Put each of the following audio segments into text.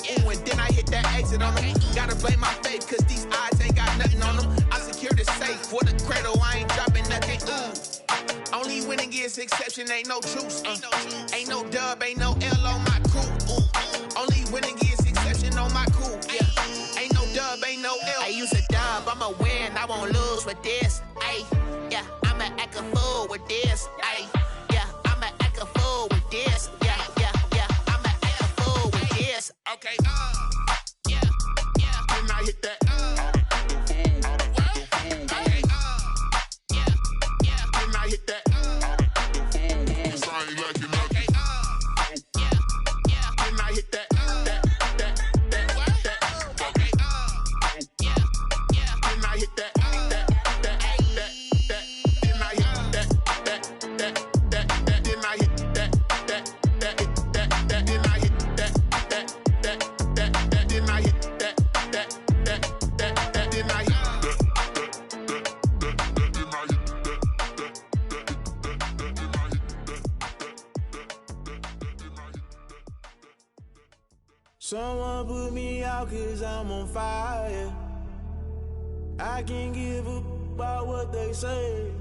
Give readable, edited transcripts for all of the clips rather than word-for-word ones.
ooh, and then I hit that exit on them. Gotta blame my faith, cause these eyes ain't got nothing on them. I secure the safe for the cradle, I ain't dropping nothing, ooh. Only winning is exception, ain't no truce. Ain't no dub, ain't no L on my crew. Ooh. Only winning is exception on my crew. Yeah. Ain't no dub, ain't no L. I use a dub, I'ma win, I won't lose with this. Ay, yeah, I'ma act a fool with this. Ay, yeah, I'ma act a fool with this. Yeah, yeah, yeah, I'ma act a fool with this. Okay, yeah, yeah. Then I hit that. Someone put me out cause I'm on fire. I can't give up about what they say.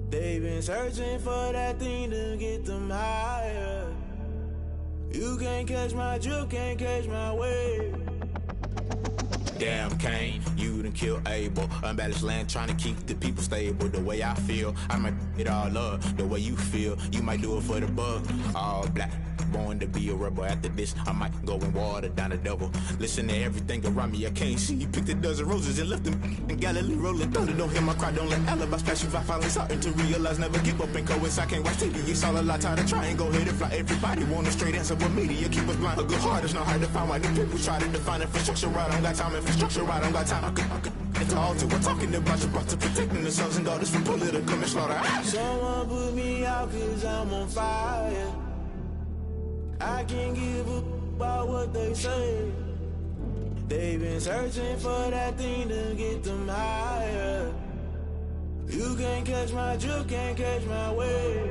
They've been searching for that thing to get them higher. You can't catch my drift, can't catch my wave. Damn Kane, you done killed Abel. Unbalanced land trying to keep the people stable. The way I feel, I might it all up. The way you feel, you might do it for the bug. All black, born to be a rebel. After this, I might go and water down the devil. Listen to everything around me, I can't see. Picked a dozen roses and left them in Galilee rolling thunder. Don't hear my cry, don't let alibis pass you by. Finally starting to realize, never give up and coincide. Can't watch TV, it's all a lot. Time to try and go ahead and fly. Everybody want a straight answer, but media keep us blind. A good heart is not hard to find. Why the people try to define infrastructure right? I don't got time, infrastructure right, I don't got time. I could into altar. We're talking about your brother, protecting the sons and daughters from political and slaughter. Someone put me out cause I'm on fire. I can't give up about what they say. They've been searching for that thing to get them higher. You can't catch my drift, can't catch my wave.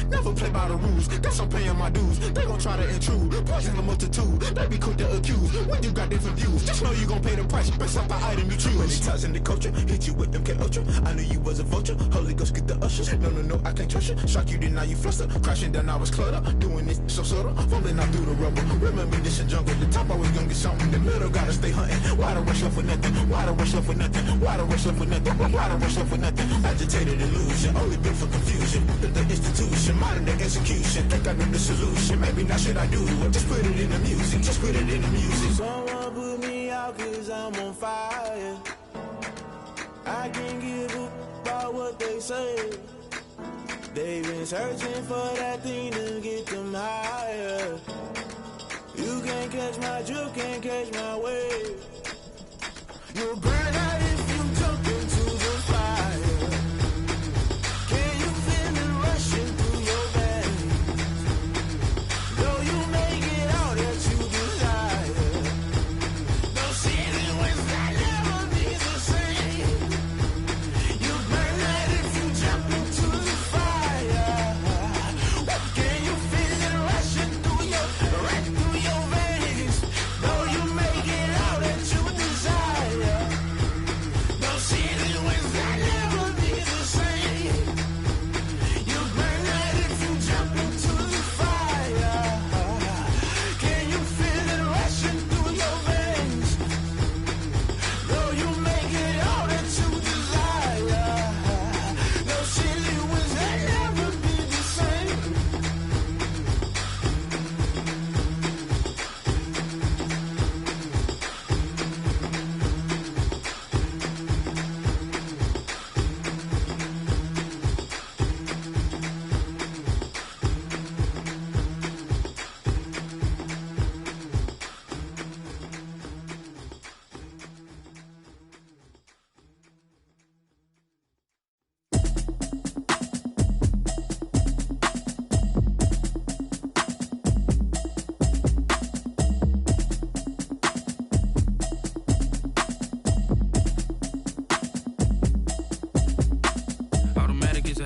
Never play by the rules, guess I'm paying my dues. They gon' try to intrude, poison the multitude. They be quick to accuse, when you got different views. Just know you gon' pay the price, based off the item you choose. Many times in the culture, hit you with them K-Ultra. I knew you was a vulture, Holy Ghost get the ushers. No, I can't trust you. Shock you, then now you fluster. Crashing down, I was cluttered. Doing this so subtle, falling out through the rubble. Remember this in jungle, the top I was gonna get something. The middle gotta stay hunting. Why the rush left for nothing? Why the rush left for nothing? Why the rush left for nothing? Why the rush left for nothing? Agitated illusion, only built for confusion. The institution, modern day execution. Think I know the solution. Maybe now should I do it? Just put it in the music. Just put it in the music. Someone put me out cause I'm on fire. I can't give up about what they say. They've been searching for that thing to get them higher. You can't catch my drift, can't catch my wave. You'll burn out if you jump into the fire. Can you feel it rushing through your veins? Though you make it all that you desire. No city when that never be the same. You burn out if you jump into the fire. Can you feel it rushing through your veins? Though you make it all that you desire.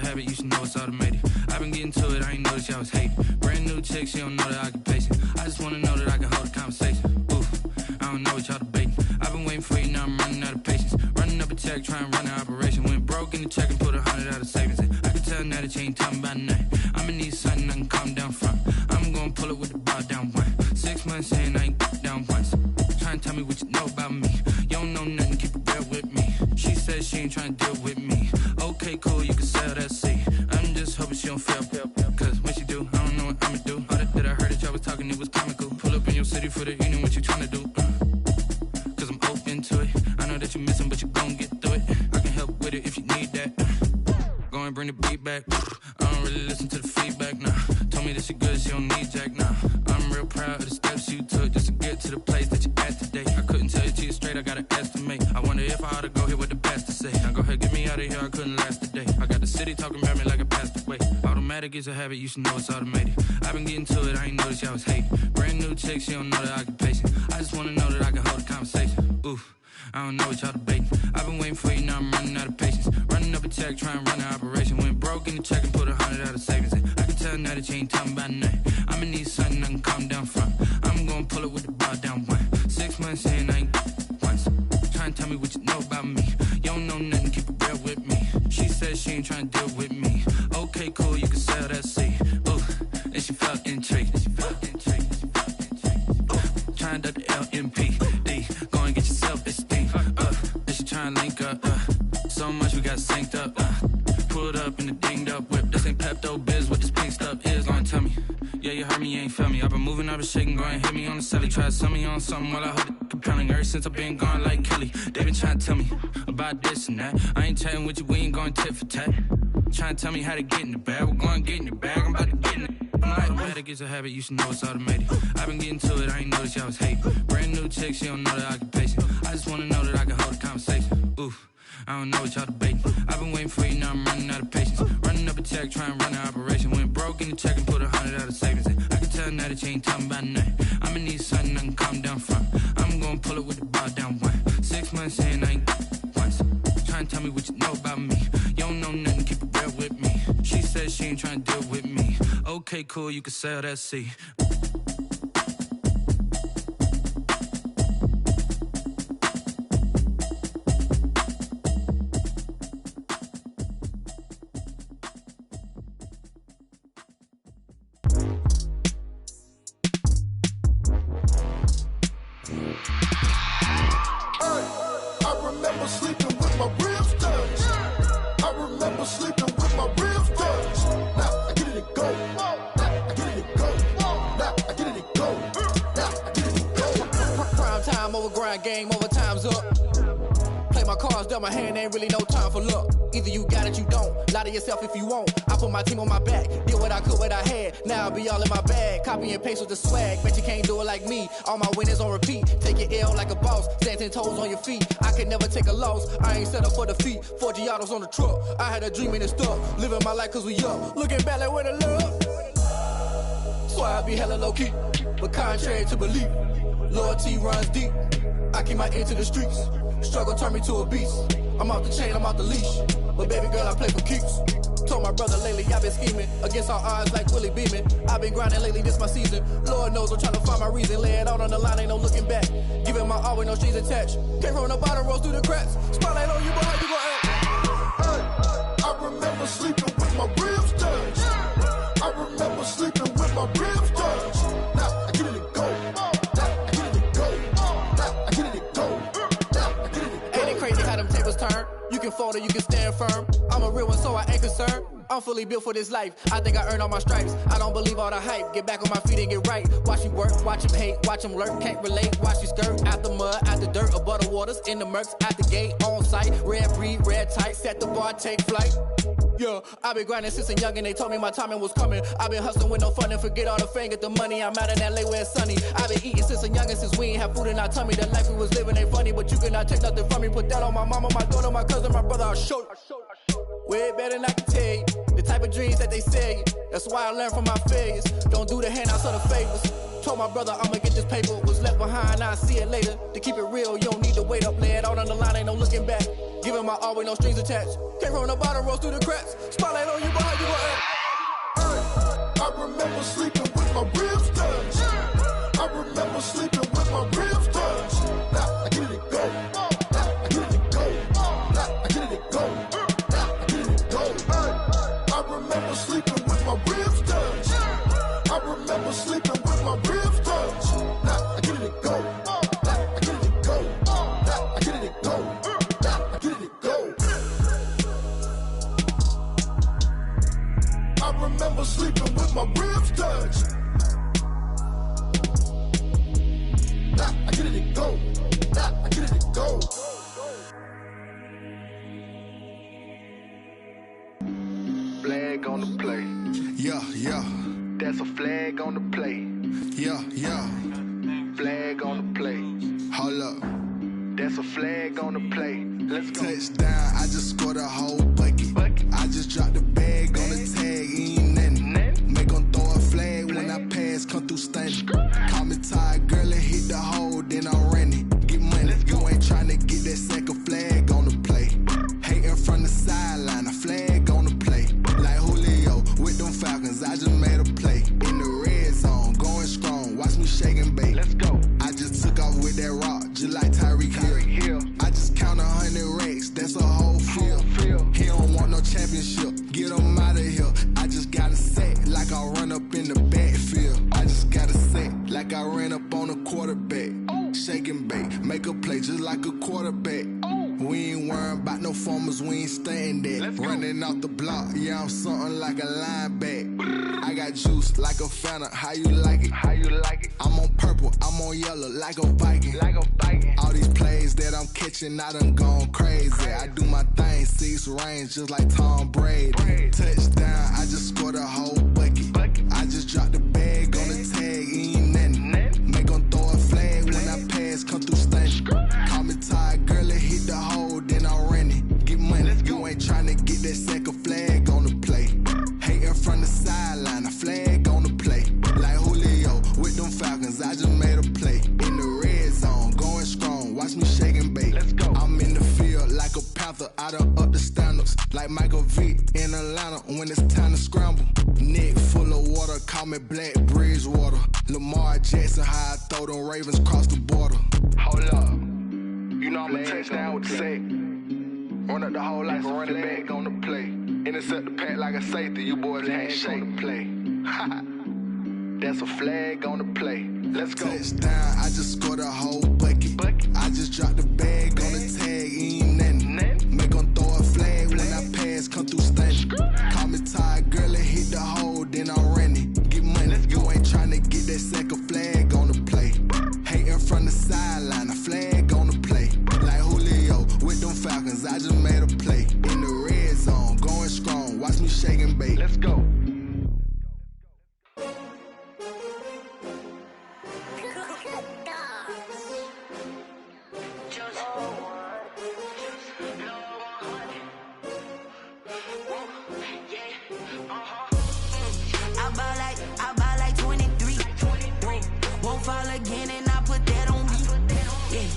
a habit, you should know it's automated. I've been getting to it, I ain't noticed y'all was hating. Brand new chick, she don't know that I can place it. I just wanna know that I can hold a conversation. Oof, I don't know what y'all debating. I've been waiting for you, now I'm running out of patience. Running up a check, trying to run an operation. Went broke in the check and put 100 out of savings in. I can tell now that you ain't talking about nothing. I'ma need something I can calm down from. I'm gonna pull it with the bar down one. 6 months saying I ain't down once. Trying to tell me what you know about me. You don't know nothing, keep it real with me. She says she ain't trying to deal with me. Okay, cool, you can sell that seat. I'm just hoping she don't fail. Cause when she do, I don't know what I'ma do. All that I heard that y'all was talking, it was comical. Pull up in your city for the evening, what you trying to do? Cause I'm open to it. I know that you're missing, but you gon' get through it. I can help with it if you need that. Go and bring the beat back. I don't really listen to the feedback, nah. Told me that she good, she don't need jack, nah. I'm real proud of the steps you took just to get to the place that you at today. I couldn't tell you to you straight, I gotta estimate. I wonder if I ought to go here with the best to say. Now go ahead, get me out of here, I couldn't last today. I got the city talking about me like I passed away. Automatic is a habit, you should know it's automated. I've been getting to it, I ain't noticed y'all was hating. Brand new chick, she don't know that I can pace it. I just wanna know that I can hold a conversation. Oof, I don't know what y'all debating. I've been waiting for you, now I'm running out of patience. Running up a check, trying to run an operation. Went broke in the check and put 100 out of savings in. I can tell now that you ain't talking about nothing. I'ma need something I can calm down from. I'm gonna pull it with the bar down one. 6 months saying I ain't once. Trying to tell me what you know about me. You don't know nothing, keep it real with me. She says she ain't trying to deal with me. Okay, cool, you can sell that seat. Ooh, and she felt intrigued. Trying to the LMP. Go and get yourself esteem. And she trying to link up. So much we got synced up. Pulled up in the dinged up whip. This ain't Pepto Biz, what this pink stuff is. Long tell me. Yeah, you heard me, you ain't felt me. I've been moving, I've been shaking, go and hit me on the celly. Try to sell me on something while I hold it compelling. Ever since I've been gone like Kelly, they been trying to tell me about this and that. I ain't chatting with you, we ain't going tit for tat. Trying to tell me how to get in the bag. We're going to get in the bag, I'm about to get in it. Automatic is a habit, you should know it's automated. I've been getting to it, I ain't noticed y'all was hating. Brand new chick, she don't know that I can pace it. I just wanna know that I can hold a conversation. Oof, I don't know what y'all debating. I've been waiting for you, now I'm running out of patience. Running up a check, trying to run an operation. Went broke in the check and put 100 out of savings in. I can tell now that you ain't talking about nothing. I'ma need something I can calm down from. I'm gonna pull it with the bar down one. 6 months saying I ain't once. Trying to tell me what you know about me. You don't know nothing, keep it real with me. She says she ain't trying to deal with me. Okay, cool, you can sell that seat. Game over, time's up. Play my cards, dealt my hand, ain't really no time for luck. Either you got it, you don't. Lie to yourself if you won't. I put my team on my back, did what I could, what I had. Now I'll be all in my bag. Copy and paste with the swag. Bet you can't do it like me. All my winners on repeat. Take your L like a boss. Stand 10 toes on your feet. I can never take a loss. I ain't set up for defeat. 4 Giottos on the truck. I had a dream and it's stuck. Living my life cause we up. Looking back like where the love. So I be hella low key. But contrary to belief, loyalty runs deep. I keep my ear to the streets. Struggle turned me to a beast. I'm off the chain, I'm off the leash. But baby girl, I play for keeps. Told my brother lately, I've been scheming. Against all odds like Willie Beeman. I've been grinding lately, this my season. Lord knows I'm trying to find my reason. Lay it out on the line, ain't no looking back. Giving my all with no strings attached. Came from the bottom, rose through the cracks. Spotlight on you, boy, how you gon' act? Hey, I remember sleeping with my ribs touched. I remember sleeping with my ribs touched. Now I get it and go. Turn. You can fold or you can stand firm. I'm a real one, so I ain't concerned. I'm fully built for this life. I think I earned all my stripes. I don't believe all the hype. Get back on my feet and get right. Watch you work, watch him hate, watch him lurk. Can't relate, watch you skirt. Out the mud, out the dirt, above the waters, in the murks, out the gate, on site. Red breed, red tight, set the bar, take flight. Yeah, I've been grinding since a youngin', they told me my timing was coming. I've been hustling with no fun and forget all the fame, get the money. I'm out in LA where it's sunny. I've been eating since a youngin', since we ain't have food in our tummy. The life we was living ain't funny, but you cannot take nothing from me. Put that on my mama, my daughter, my cousin, my brother, I'll show you. Way better than I can tell you. The type of dreams that they sell you. That's why I learned from my failures. Don't do the handouts or the favors. Told my brother I'ma get this paper. Was left behind, I'll see it later. To keep it real, you don't need to wait up. Lay it out on the line, ain't no looking back. Giving my all with no strings attached. Came from the bottom, rose through the cracks. Spotlight on you, but how you gon' act? I remember sleeping with my ribs touched. I remember sleeping with my ribs touched. Now I get it go. Now I get it go. Now I get it go. Now I get it go. I remember sleeping with my ribs touched. I remember sleeping with my ribs touched. Now I get it go. Now I get it go. Now I get it go. Now I get it go. I remember sleeping with my ribs touched. Now I get it go. Now I get it go. Flag on the play. Yeah, yeah. That's a flag on the play. Yeah, yeah. Flag on the play. Hold up. That's a flag on the play. Let's go. Touchdown, I just scored a whole bucket. I just dropped the bag on the tag, ain't nothing. Make 'em throw a flag when I pass, come through stunning. Call me tired, girl, and hit the hole, then I'm running. Get money, you ain't tryna get that second flag on the play. Hating from the sideline, a flag on the play. Like Julio with them Falcons, I just made a play. In the red zone, going strong, watch me shake and bake. Let's go. I just took off with that rock, just like Tyreek Hill. I just count 100 racks, that's a whole field. He don't want no championship, get him out of here. I just got a set, like I run up in the backfield. I just got a set, like I ran up on a quarterback. Shake and bake, make a play just like a quarterback. We ain't worrying about no formers, we ain't staying there. Running off the block, yeah, I'm something like a lineback. I got juice like a Fanta, how you like it? How you like it? I'm on purple, I'm on yellow, like a Viking. Like a Viking. All these plays that I'm catching, I done gone crazy. I do my thing, 6 range, just like Tom Brady. Touchdown, I just scored a whole bucket. I just dropped the bag on the tag, ain't nothing. Make 'em throw a flag when I pass, come through stunning. Call me tired, girl, and hit the hole, then I'm running. Get money, you ain't tryna get that second flag on the play. Hating from the sideline, a flag on the play. Like Julio with them Falcons, I just made a play. In the red zone, going strong, watch me shake and bake. Let's go. I'm in the field like a Panther, I done up the standards. Like Michael Vick in Atlanta when it's time to scramble. Neck full of water, call me Black Bridgewater. Lamar Jackson, how I throw them Ravens cross the border. Hold up. You know I'm a touchdown with the sack. Run up the whole like a running back on the play. Intercept the pack like a safety. You boys can't shake the play. That's a flag on the play. Let's go. Touchdown, I just scored a whole bucket. I just dropped the bag on the tag, ain't nothing. Make 'em throw a flag when I pass, come through stunning. Call me tired, girl, and hit the hole, then I'm running. Get money, you ain't tryna get that second flag on the play. Hating from the sideline, a flag on the play. Like Julio with them Falcons, I just made a play. In the red zone, going strong, watch me shake and bake. Let's go. I buy like 23. Won't fall again and I put that on me. Yeah,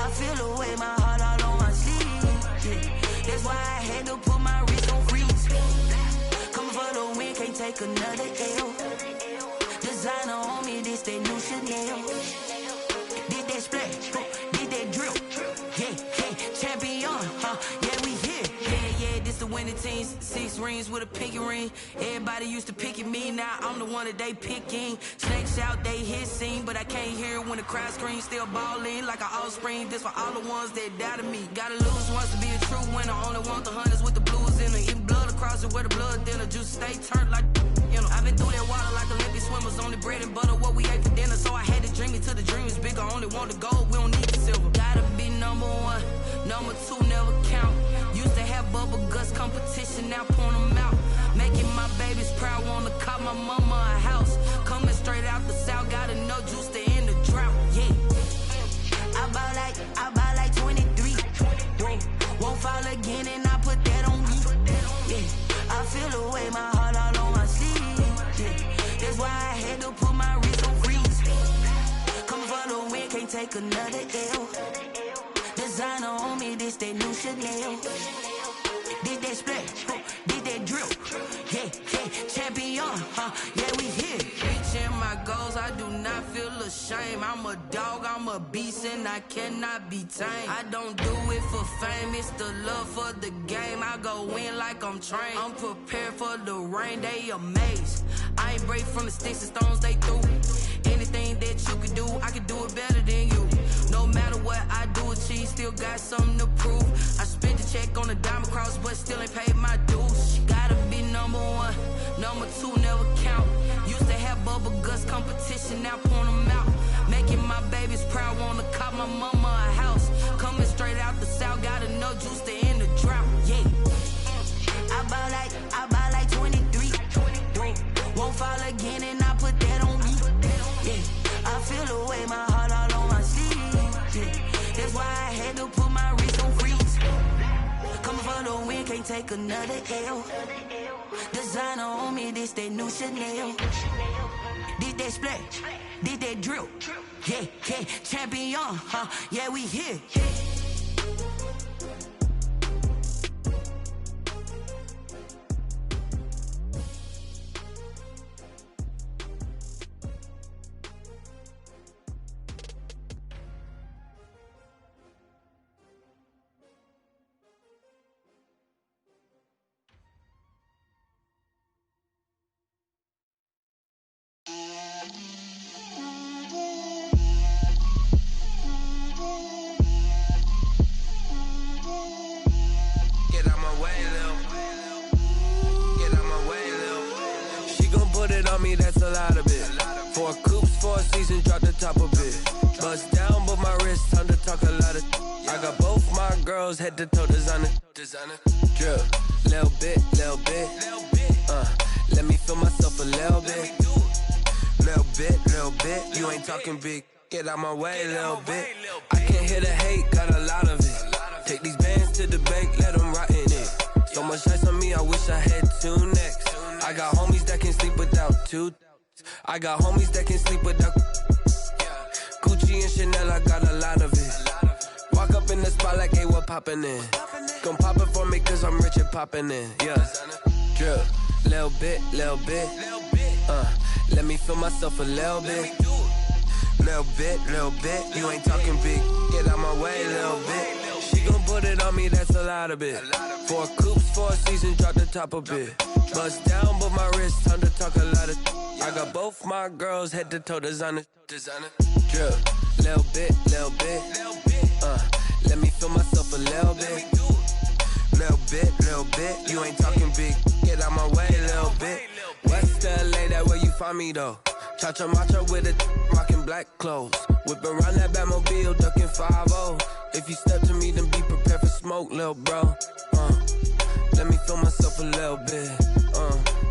I feel the way my heart all on my sleeve. Yeah, that's why I had to put my wrist on freeze. Coming for the win, can't take another L. Designer on me, this that new Chanel. Did that splash, did that drill. Yeah, champion, yeah, we here. Yeah, this the winning team. 6 rings with a pinky ring. Everybody used to pick at me, now I'm the one that they picking. Snakes out, they hit scene, but I can't hear it when the crowd screams. Still ballin' like an offspring. This for all the ones that doubted me. Gotta lose once to be a true winner. Only want the hunters with the blues in it. Eating blood across it where the blood dinner. Juice stay turned like, you know. I've been through that water like Olympic swimmers. Only bread and butter, what we ate for dinner. So I had to dream it till the dream is bigger. Only want the gold, we don't need the silver. Gotta be number 1, number 2 never count. Used to have bubble guts competition, now point them out. Making my babies proud, wanna call my mama a house. Coming straight out the south, gotta know juice to end the drought. Yeah, I buy like 23. Won't fall again and I put that on me. Yeah, I feel the way my heart all on my sleeve. take another L. Designer on me, this that new Chanel. Did that splash, did that drill. Yeah, champion, yeah, we here. Reaching my goals, I do not feel ashamed. I'm a dog, I'm a beast, and I cannot be tamed. I don't do it for fame, it's the love for the game. I go in like I'm trained. I'm prepared for the rain, they amazed. I ain't break from the sticks and stones they threw. Anything that you can do, I can do it better than you. No matter what I do, achieve, still got something to prove. I spent a check on a diamond cross, but still ain't paid my dues. Gotta be number one, number two never count. Used to have bubble guts competition, now point them out. Making my babies proud, wanna cop my mama a house. Coming straight out the south, got enough juice to end the drought. Yeah, I buy like 23. Won't fall again, and I put that on me. Yeah, I feel the way, my heart all on my sleeve. Yeah, that's why I had to put my wrist on freeze. Coming for the win, can't take another L. Designer on me, this that new Chanel. Did that splash, did that drill. Yeah, champion, yeah, we here. That's a lot of it. 4 coops, 4 seasons, drop the top of it. Bust down, but my wrist, time to talk a lot of. I got both my girls head to toe designer. Drip, little bit. Let me feel myself a little bit. Little bit. You ain't talking big. Get out my way, little bit. I can't hear the hate, got a lot of it. Take these bands to the bank, let them rot in it. So much ice on me, I wish I had 2 necks. I got homies that can sleep without 2. I got homies that can sleep without Gucci and Chanel, I got a lot of it. Walk up in the spot like, hey, what poppin' in? Gon' pop it for me cause I'm rich and poppin' in. Yeah, drip, little bit. Let me feel myself a little bit. Little bit. You ain't talking big. Get out my way, little bit. She gon' put it on me, that's a lot of it. 4 coops, 4 seasons, drop the top of it. Bust down, but my wrist, time to talk a lot of. I got both my girls head to toe designer. Drip, little bit. Let me feel myself a little bit. Little bit. You ain't talking big. Get out my way, little bit. West LA, that where you find me though. Cha-cha matcha with a rockin' black clothes. Whip around that Batmobile, ducking 5-0. If you step to me, then be prepared for smoke, little bro. Let me feel myself a little bit.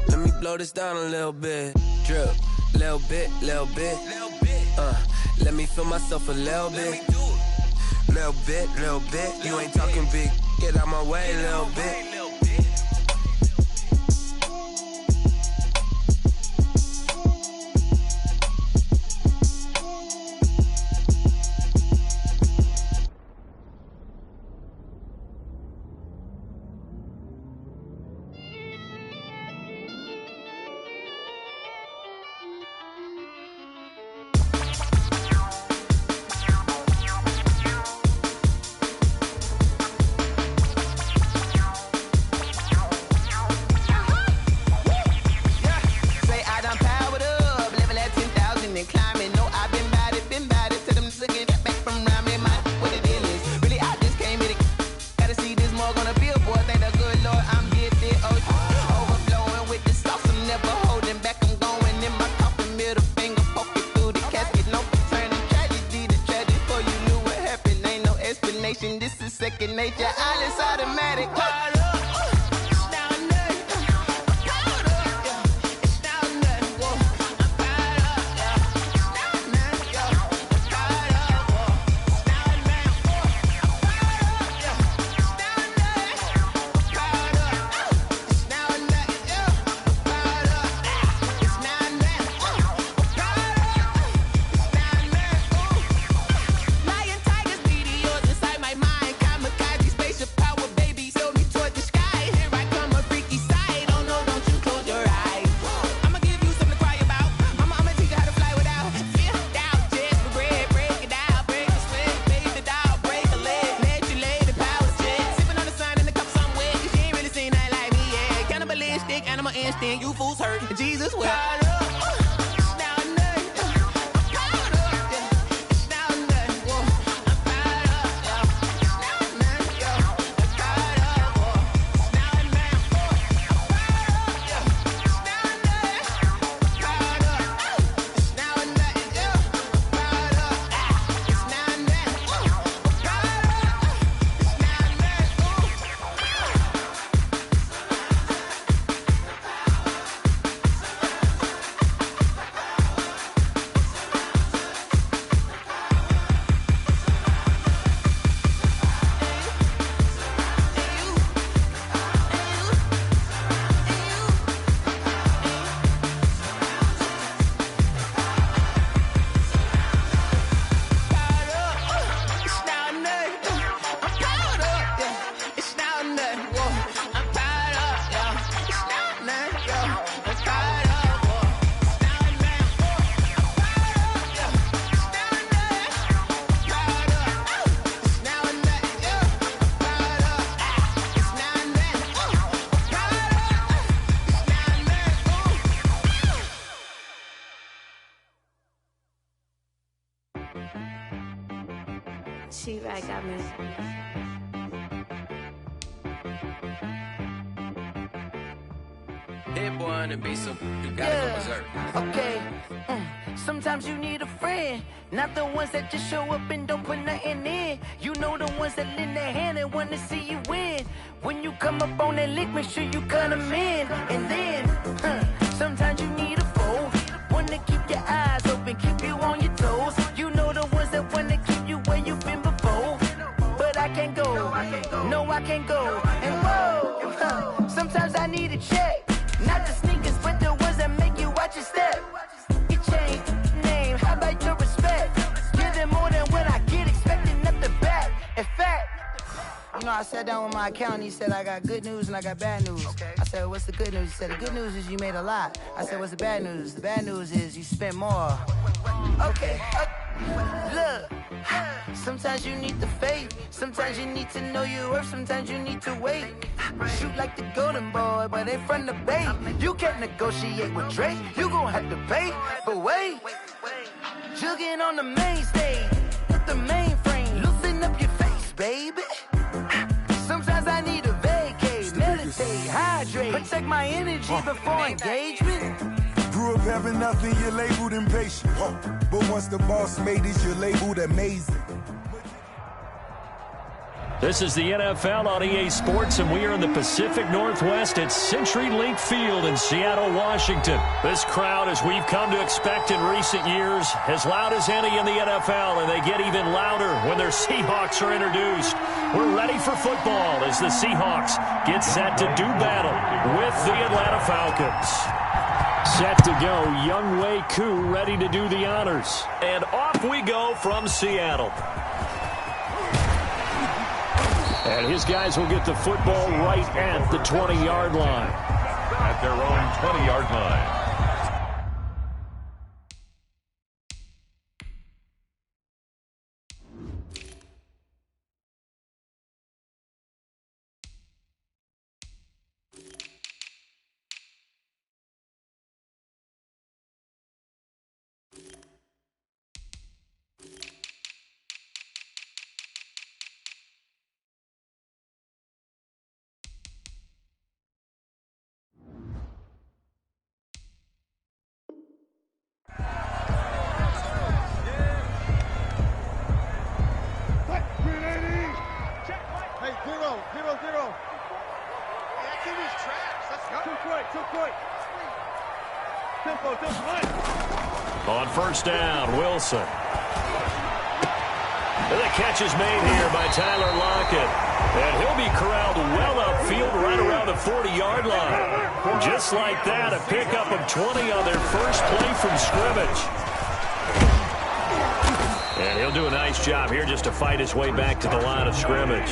Let me blow this down a little bit. Drip, little bit. Let me feel myself a little bit. Little bit. You ain't talking big. Get out my way, little bit. Second nature, all is automatic. instinct, animal instinct. You fools hurt. Jesus wept. She-Rag got me. Hit boy on the beat, so you gotta go berserk. Okay. Sometimes you need a friend, not the ones that just show up and don't put nothing in. You know the ones that lend their hand and want to see you win. When you come up on that lick, make sure you cut them in. And then, sometimes you need a foe, one to keep your eyes open, keep you on your toes. You know the ones that want to keep you where you've been before. But I can't go, no I can't go. And whoa, sometimes I need a check. Not the sneakers, but the ones that make you watch your step. You change name, how about your respect? Give them more than what I get, expecting up the back. In fact, you know, I sat down with my accountant, he said, I got good news and I got bad news. Okay. I said, what's the good news? He said, the good news is you made a lot. I said, what's the bad news? The bad news is you spent more. Okay, look, sometimes you need the faith, sometimes you need to know your worth, sometimes you need to wait. Shoot like the golden boy, but ain't from the bay. You can't negotiate with Drake, you gon' have to pay. But wait, jugging on the main stage, with the mainframe, loosen up your face, baby. Sometimes I need a vacate, meditate, hydrate, protect my energy before engagement. Grew up having nothing, you're labeled impatient. But once the boss made it, you're labeled amazing. This is the NFL on EA Sports, and we are in the Pacific Northwest at CenturyLink Field in Seattle, Washington. This crowd, as we've come to expect in recent years, as loud as any in the NFL, and they get even louder when their Seahawks are introduced. We're ready for football as the Seahawks get set to do battle with the Atlanta Falcons. Set to go, Younghoe Koo ready to do the honors. And off we go from Seattle. And his guys will get the football right at the 20-yard line. At their own 20-yard line. On first down, Wilson. And the catch is made here by Tyler Lockett. And he'll be corralled well upfield right around the 40-yard line. Just like that, a pickup of 20 on their first play from scrimmage. And he'll do a nice job here just to fight his way back to the line of scrimmage.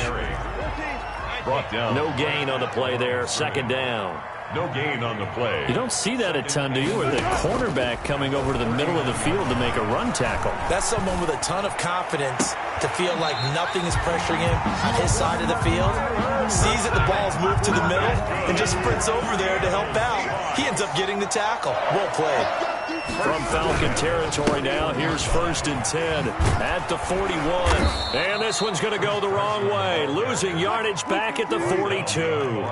Brought down. No gain on the play there, second down. No gain on the play. You don't see that a ton, do you? Or the cornerback coming over to the middle of the field to make a run tackle. That's someone with a ton of confidence to feel like nothing is pressuring him on his side of the field. Sees that the ball's moved to the middle and just sprints over there to help out. He ends up getting the tackle. Well played. From Falcon territory now, here's 1st and 10 at the 41. And this one's going to go the wrong way. Losing yardage back at the 42.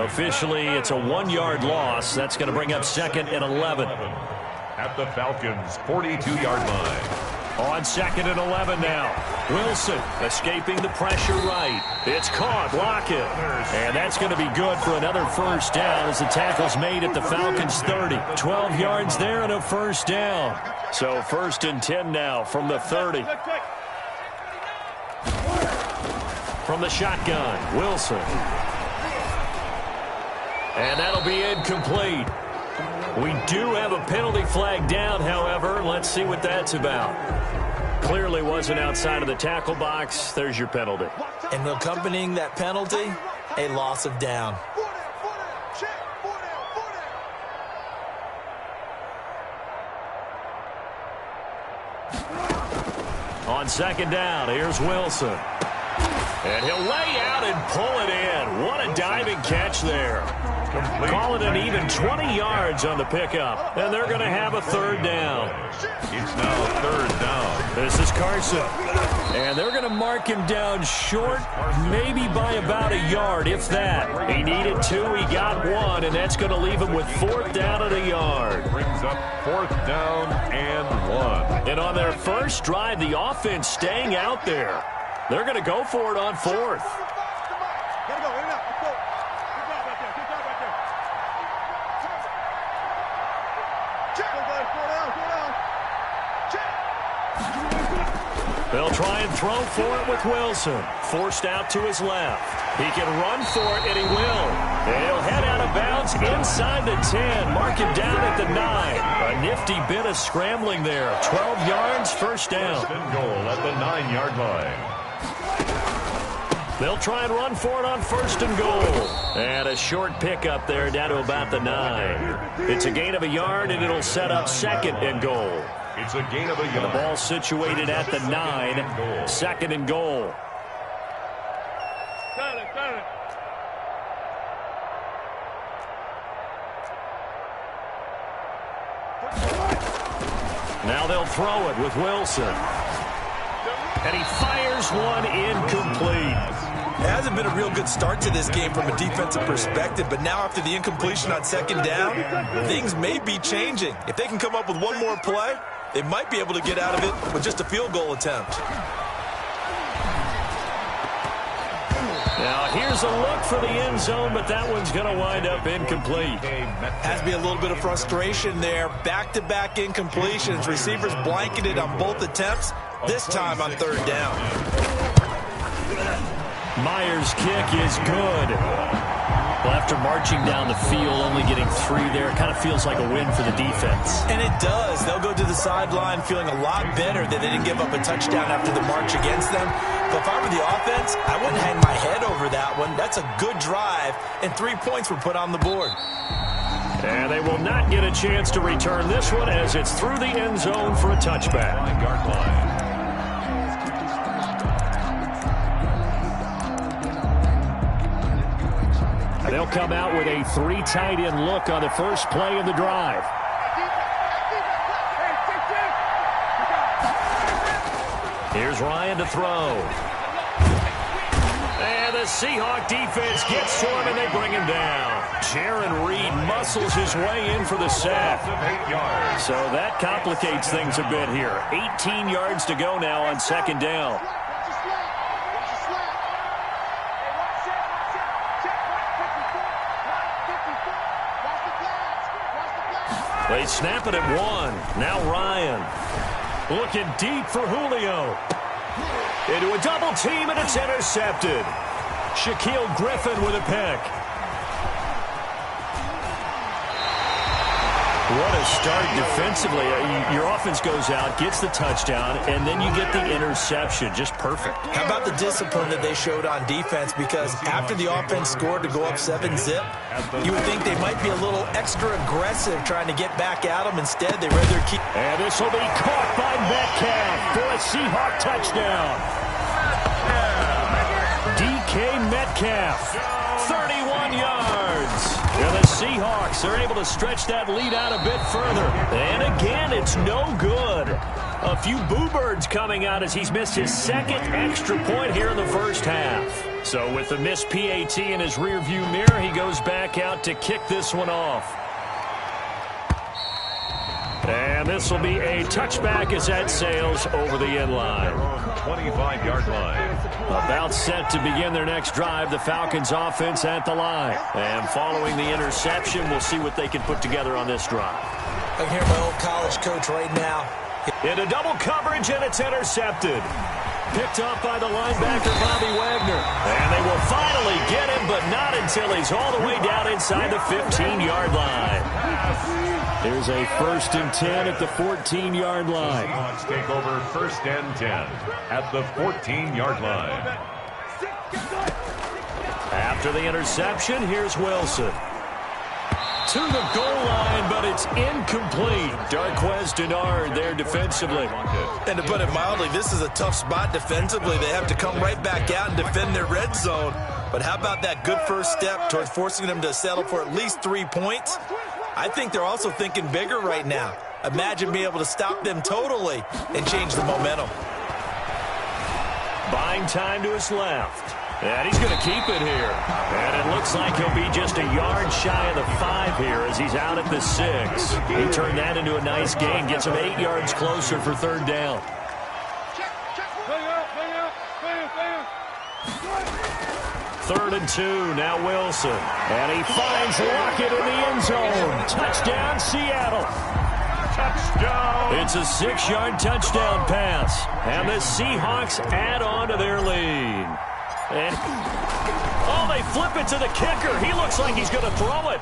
Officially, it's a 1-yard loss. That's going to bring up 2nd and 11. At the Falcons' 42-yard line. On 2nd and 11 now. Wilson escaping the pressure right. It's caught. Block it. And that's going to be good for another 1st down as the tackle's made at the Falcons' 30. 12 yards there and a 1st down. So 1st and 10 now from the 30. From the shotgun, Wilson. And that'll be incomplete. We do have a penalty flag down, however. Let's see what that's about. Clearly wasn't outside of the tackle box. There's your penalty. And accompanying that penalty, a loss of down. On 2nd down, here's Wilson. And he'll lay out and pull it in. What a diving catch there. Call it an even 20 yards on the pickup. And they're going to have a 3rd down. It's now 3rd down. This is Carson. And they're going to mark him down short, maybe by about a yard, if that. He needed 2, he got 1, and that's going to leave him with 4th down and a yard. Brings up 4th down and 1. And on their first drive, the offense staying out there. They're going to go for it on 4th. They'll try and throw for it with Wilson. Forced out to his left. He can run for it, and he will. And he'll head out of bounds inside the 10. Mark him down at the 9. A nifty bit of scrambling there. 12 yards, 1st down. 1st and goal at the 9-yard line. They'll try and run for it on 1st and goal. And a short pickup there down to about the 9. It's a gain of a yard, and it'll set up 2nd and goal. It's a gain of a yard. The ball situated at the 9. 2nd and goal. Now they'll throw it with Wilson. And he fires one incomplete. It hasn't been a real good start to this game from a defensive perspective, but now after the incompletion on 2nd down, things may be changing. If they can come up with one more play, they might be able to get out of it with just a field goal attempt. Now here's a look for the end zone, but that one's going to wind up incomplete. Has to be a little bit of frustration there. Back-to-back incompletions. Receivers blanketed on both attempts, this time on 3rd down. Myers' kick is good. Well, after marching down the field, only getting 3 there, kind of feels like a win for the defense. And it does. They'll go to the sideline feeling a lot better that they didn't give up a touchdown after the march against them. But if I were the offense, I wouldn't hang my head over that one. That's a good drive, and 3 points were put on the board. And they will not get a chance to return this one as it's through the end zone for a touchback. 9-yard line. They'll come out with a 3 tight end look on the first play of the drive. Here's Ryan to throw. And the Seahawk defense gets to him, and they bring him down. Jaron Reed muscles his way in for the sack. So that complicates things a bit here. 18 yards to go now on 2nd down. They snap it at 1. Now Ryan. Looking deep for Julio. Into a double team, and it's intercepted. Shaquille Griffin with a pick. What a start defensively. Your offense goes out, gets the touchdown, and then you get the interception. Just perfect. How about the discipline that they showed on defense? Because after the offense scored to go up 7-zip, you would think they might be a little extra aggressive trying to get back at them. Instead, they rather keep... And this will be caught by Metcalf for a Seahawk touchdown. DK Metcalf, 31 yards. And the Seahawks are able to stretch that lead out a bit further. And again, it's no good. A few boo birds coming out as he's missed his second extra point here in the first half. So with the missed PAT in his rearview mirror, he goes back out to kick this one off. And this will be a touchback as that sails over the end line. 25-yard line. About set to begin their next drive, the Falcons offense at the line. And following the interception, we'll see what they can put together on this drive. I can hear my old college coach right now. Into double coverage, and it's intercepted. Picked up by the linebacker, Bobby Wagner. And they will finally get him, but not until he's all the way down inside the 15-yard line. Here's a 1st and 10 at the 14-yard line. Seahawks take over 1st and 10 at the 14-yard line. After the interception, here's Wilson. To the goal line, but it's incomplete. Darquez Denard there defensively. And to put it mildly, this is a tough spot defensively. They have to come right back out and defend their red zone. But how about that good first step towards forcing them to settle for at least 3 points? I think they're also thinking bigger right now. Imagine being able to stop them totally and change the momentum. Buying time to his left. And he's going to keep it here. And it looks like he'll be just a yard shy of the 5 here as he's out at the 6. He turned that into a nice gain, gets him 8 yards closer for 3rd down. Third and 2, now Wilson. And he finds Lockett in the end zone. Touchdown, Seattle. Touchdown. It's a 6-yard touchdown pass. And the Seahawks add on to their lead. And, oh, they flip it to the kicker. He looks like he's going to throw it.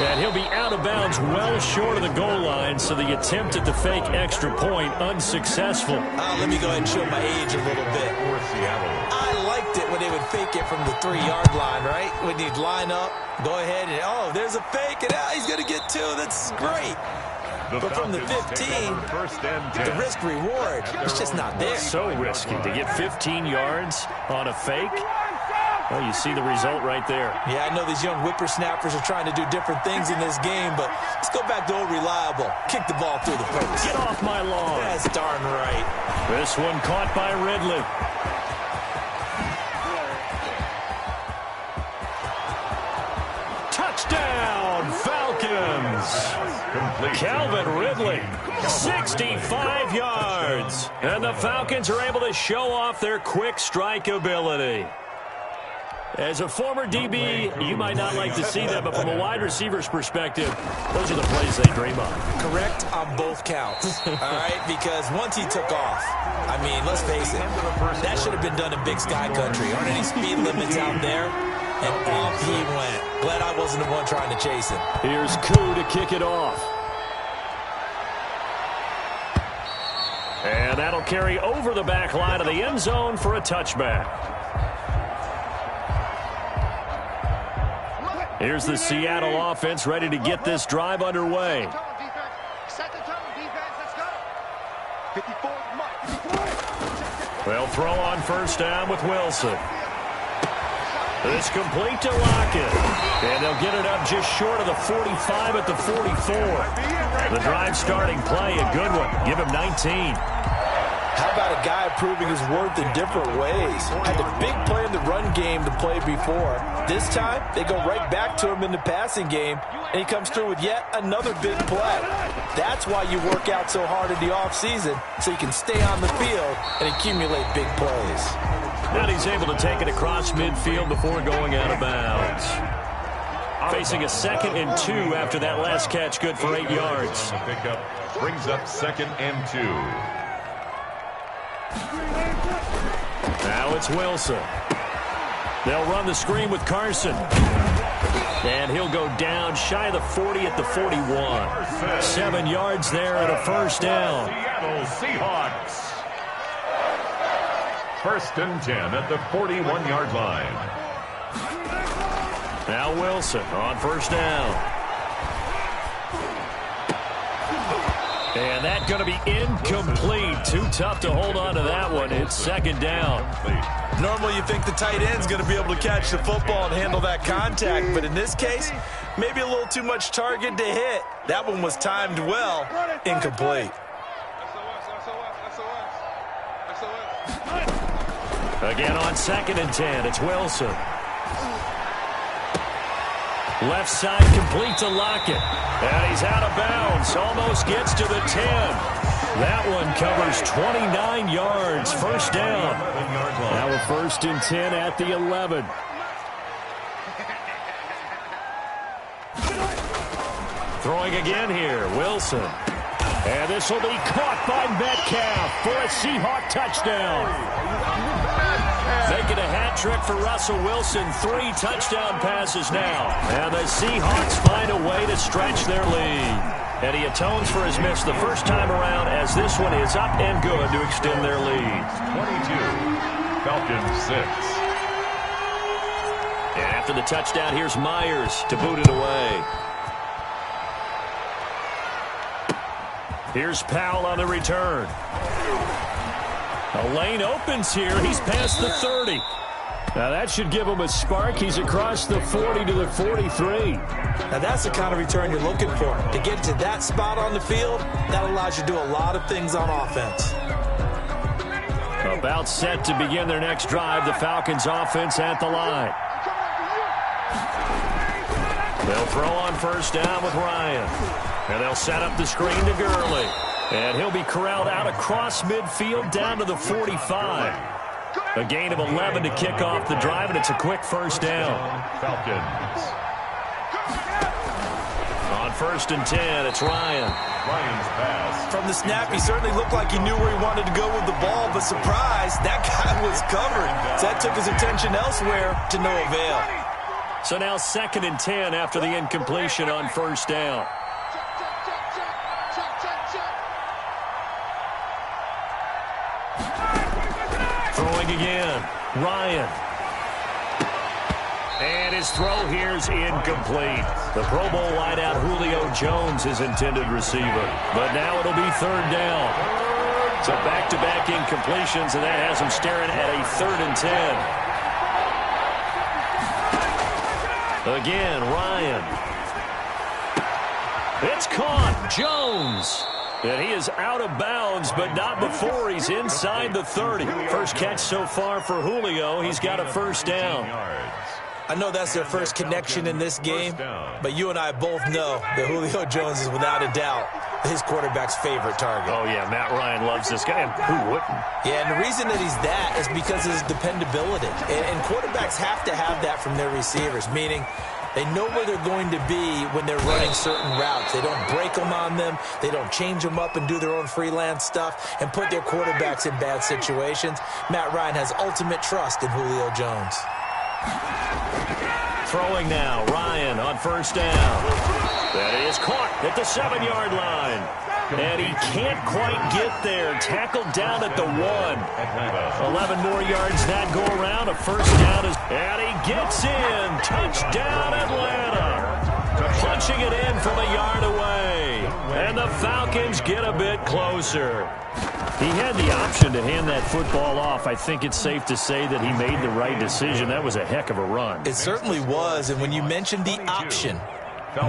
And he'll be out of bounds well short of the goal line, so the attempt at the fake extra point unsuccessful. Let me go ahead and show my age a little bit. I liked it when they would fake it from the 3-yard line, right? When you'd line up, go ahead and, oh, there's a fake, and he's going to get 2. That's great. But from the 15, the risk-reward, it's just not there. So risky to get 15 yards on a fake. Well, you see the result right there. Yeah, I know these young whippersnappers are trying to do different things in this game, but let's go back to old reliable. Kick the ball through the post. Get off my lawn. That's darn right. This one caught by Ridley. Touchdown, Falcons. Calvin Ridley, 65 yards. And the Falcons are able to show off their quick strike ability. As a former DB, you might not like to see that, but from a wide receiver's perspective, those are the plays they dream of. Correct on both counts, all right? Because once he took off, I mean, let's face it, that should have been done in Big Sky Country. Aren't any speed limits out there? And off he went. Glad I wasn't the one trying to chase him. Here's Koo to kick it off. And that'll carry over the back line of the end zone for a touchback. Here's the Seattle offense ready to get this drive underway. They'll throw on 1st down with Wilson. It's complete to Lockett. And they'll get it up just short of the 45 at the 44. The drive starting play, a good one. Give him 19. How about a guy proving his worth in different ways? Had the big play in the run game to play before. This time, they go right back to him in the passing game, and he comes through with yet another big play. That's why you work out so hard in the offseason, so you can stay on the field and accumulate big plays. And he's able to take it across midfield before going out of bounds. Facing a 2nd and 2 after that last catch, good for 8 yards. Pickup brings up 2nd and 2. Now it's Wilson. They'll run the screen with Carson. And he'll go down shy of the 40 at the 41. 7 yards there and a first down. Seattle Seahawks. 1st and 10 at the 41-yard line. Now Wilson on first down. And that's going to be incomplete. Too tough to hold on to that one. It's 2nd down. Normally you think the tight end's going to be able to catch the football and handle that contact, but in this case, maybe a little too much target to hit. That one was timed well. Incomplete. Again on 2nd and 10, it's Wilson. Left side complete to Lockett. And he's out of bounds. Almost gets to the 10. That one covers 29 yards. First down. Now a 1st and 10 at the 11. Throwing again here, Wilson. And this will be caught by Metcalf for a Seahawk touchdown. Making a hat trick for Russell Wilson. 3 touchdown passes now. And the Seahawks find a way to stretch their lead. And he atones for his miss the first time around as this one is up and good to extend their lead. 22, Falcons 6. And after the touchdown, here's Myers to boot it away. Here's Powell on the return. A lane opens here. He's past the 30. Now that should give him a spark. He's across the 40 to the 43. Now that's the kind of return you're looking for. To get to that spot on the field, that allows you to do a lot of things on offense. About set to begin their next drive. The Falcons offense at the line. They'll throw on first down with Ryan. And they'll set up the screen to Gurley. And he'll be corralled out across midfield down to the 45. A gain of 11 to kick off the drive, and it's a quick first down. Falcons. On 1st and 10, it's Ryan. Ryan's pass. From the snap, he certainly looked like he knew where he wanted to go with the ball, but surprise, that guy was covered. So that took his attention elsewhere to no avail. So now 2nd and 10 after the incompletion on first down. Throwing again, Ryan. And his throw here's incomplete. The Pro Bowl wideout Julio Jones is intended receiver. But now it'll be 3rd down. So back-to-back incompletions, and that has him staring at a 3rd and 10. Again, Ryan. It's caught. Jones. And he is out of bounds, but not before he's inside the 30. First catch so far for Julio. He's got a first down. I know that's their first connection in this game, but you and I both know that Julio Jones is without a doubt his quarterback's favorite target. Oh, yeah, Matt Ryan loves this guy. Who wouldn't? Yeah, and the reason that he's that is because of his dependability. And quarterbacks have to have that from their receivers, meaning they know where they're going to be when they're running certain routes. They don't break them on them. They don't change them up and do their own freelance stuff and put their quarterbacks in bad situations. Matt Ryan has ultimate trust in Julio Jones. Throwing now, Ryan on first down. That is caught at the 7-yard line. And he can't quite get there. Tackled down at the 1. 11 more yards that go around. A first down. And he gets in. Touchdown, Atlanta. Punching it in from a yard away. And the Falcons get a bit closer. He had the option to hand that football off. I think it's safe to say that he made the right decision. That was a heck of a run. It certainly was. And when you mentioned the option,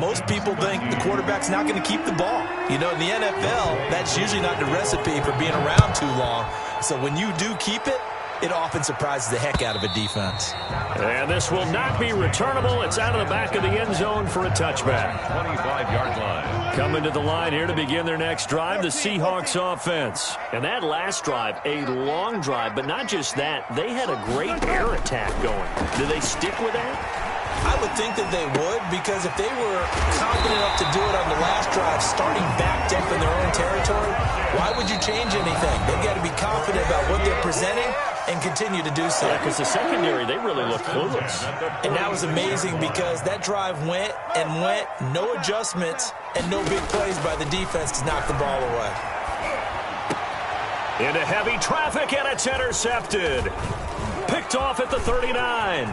most people think the quarterback's not going to keep the ball. You know, in the NFL, that's usually not the recipe for being around too long. So when you do keep it, it often surprises the heck out of a defense. And this will not be returnable. It's out of the back of the end zone for a touchback. 25-yard line. Coming to the line here to begin their next drive, the Seahawks offense. And that last drive, a long drive, but not just that. They had a great air attack going. Do they stick with that? I would think that they would, because if they were confident enough to do it on the last drive, starting backed up in their own territory, why would you change anything? They've got to be confident about what they're presenting and continue to do so. Yeah, because the secondary, they really look clueless. And that was amazing because that drive went and went, no adjustments and no big plays by the defense to knock the ball away. Into heavy traffic, and it's intercepted. Picked off at the 39.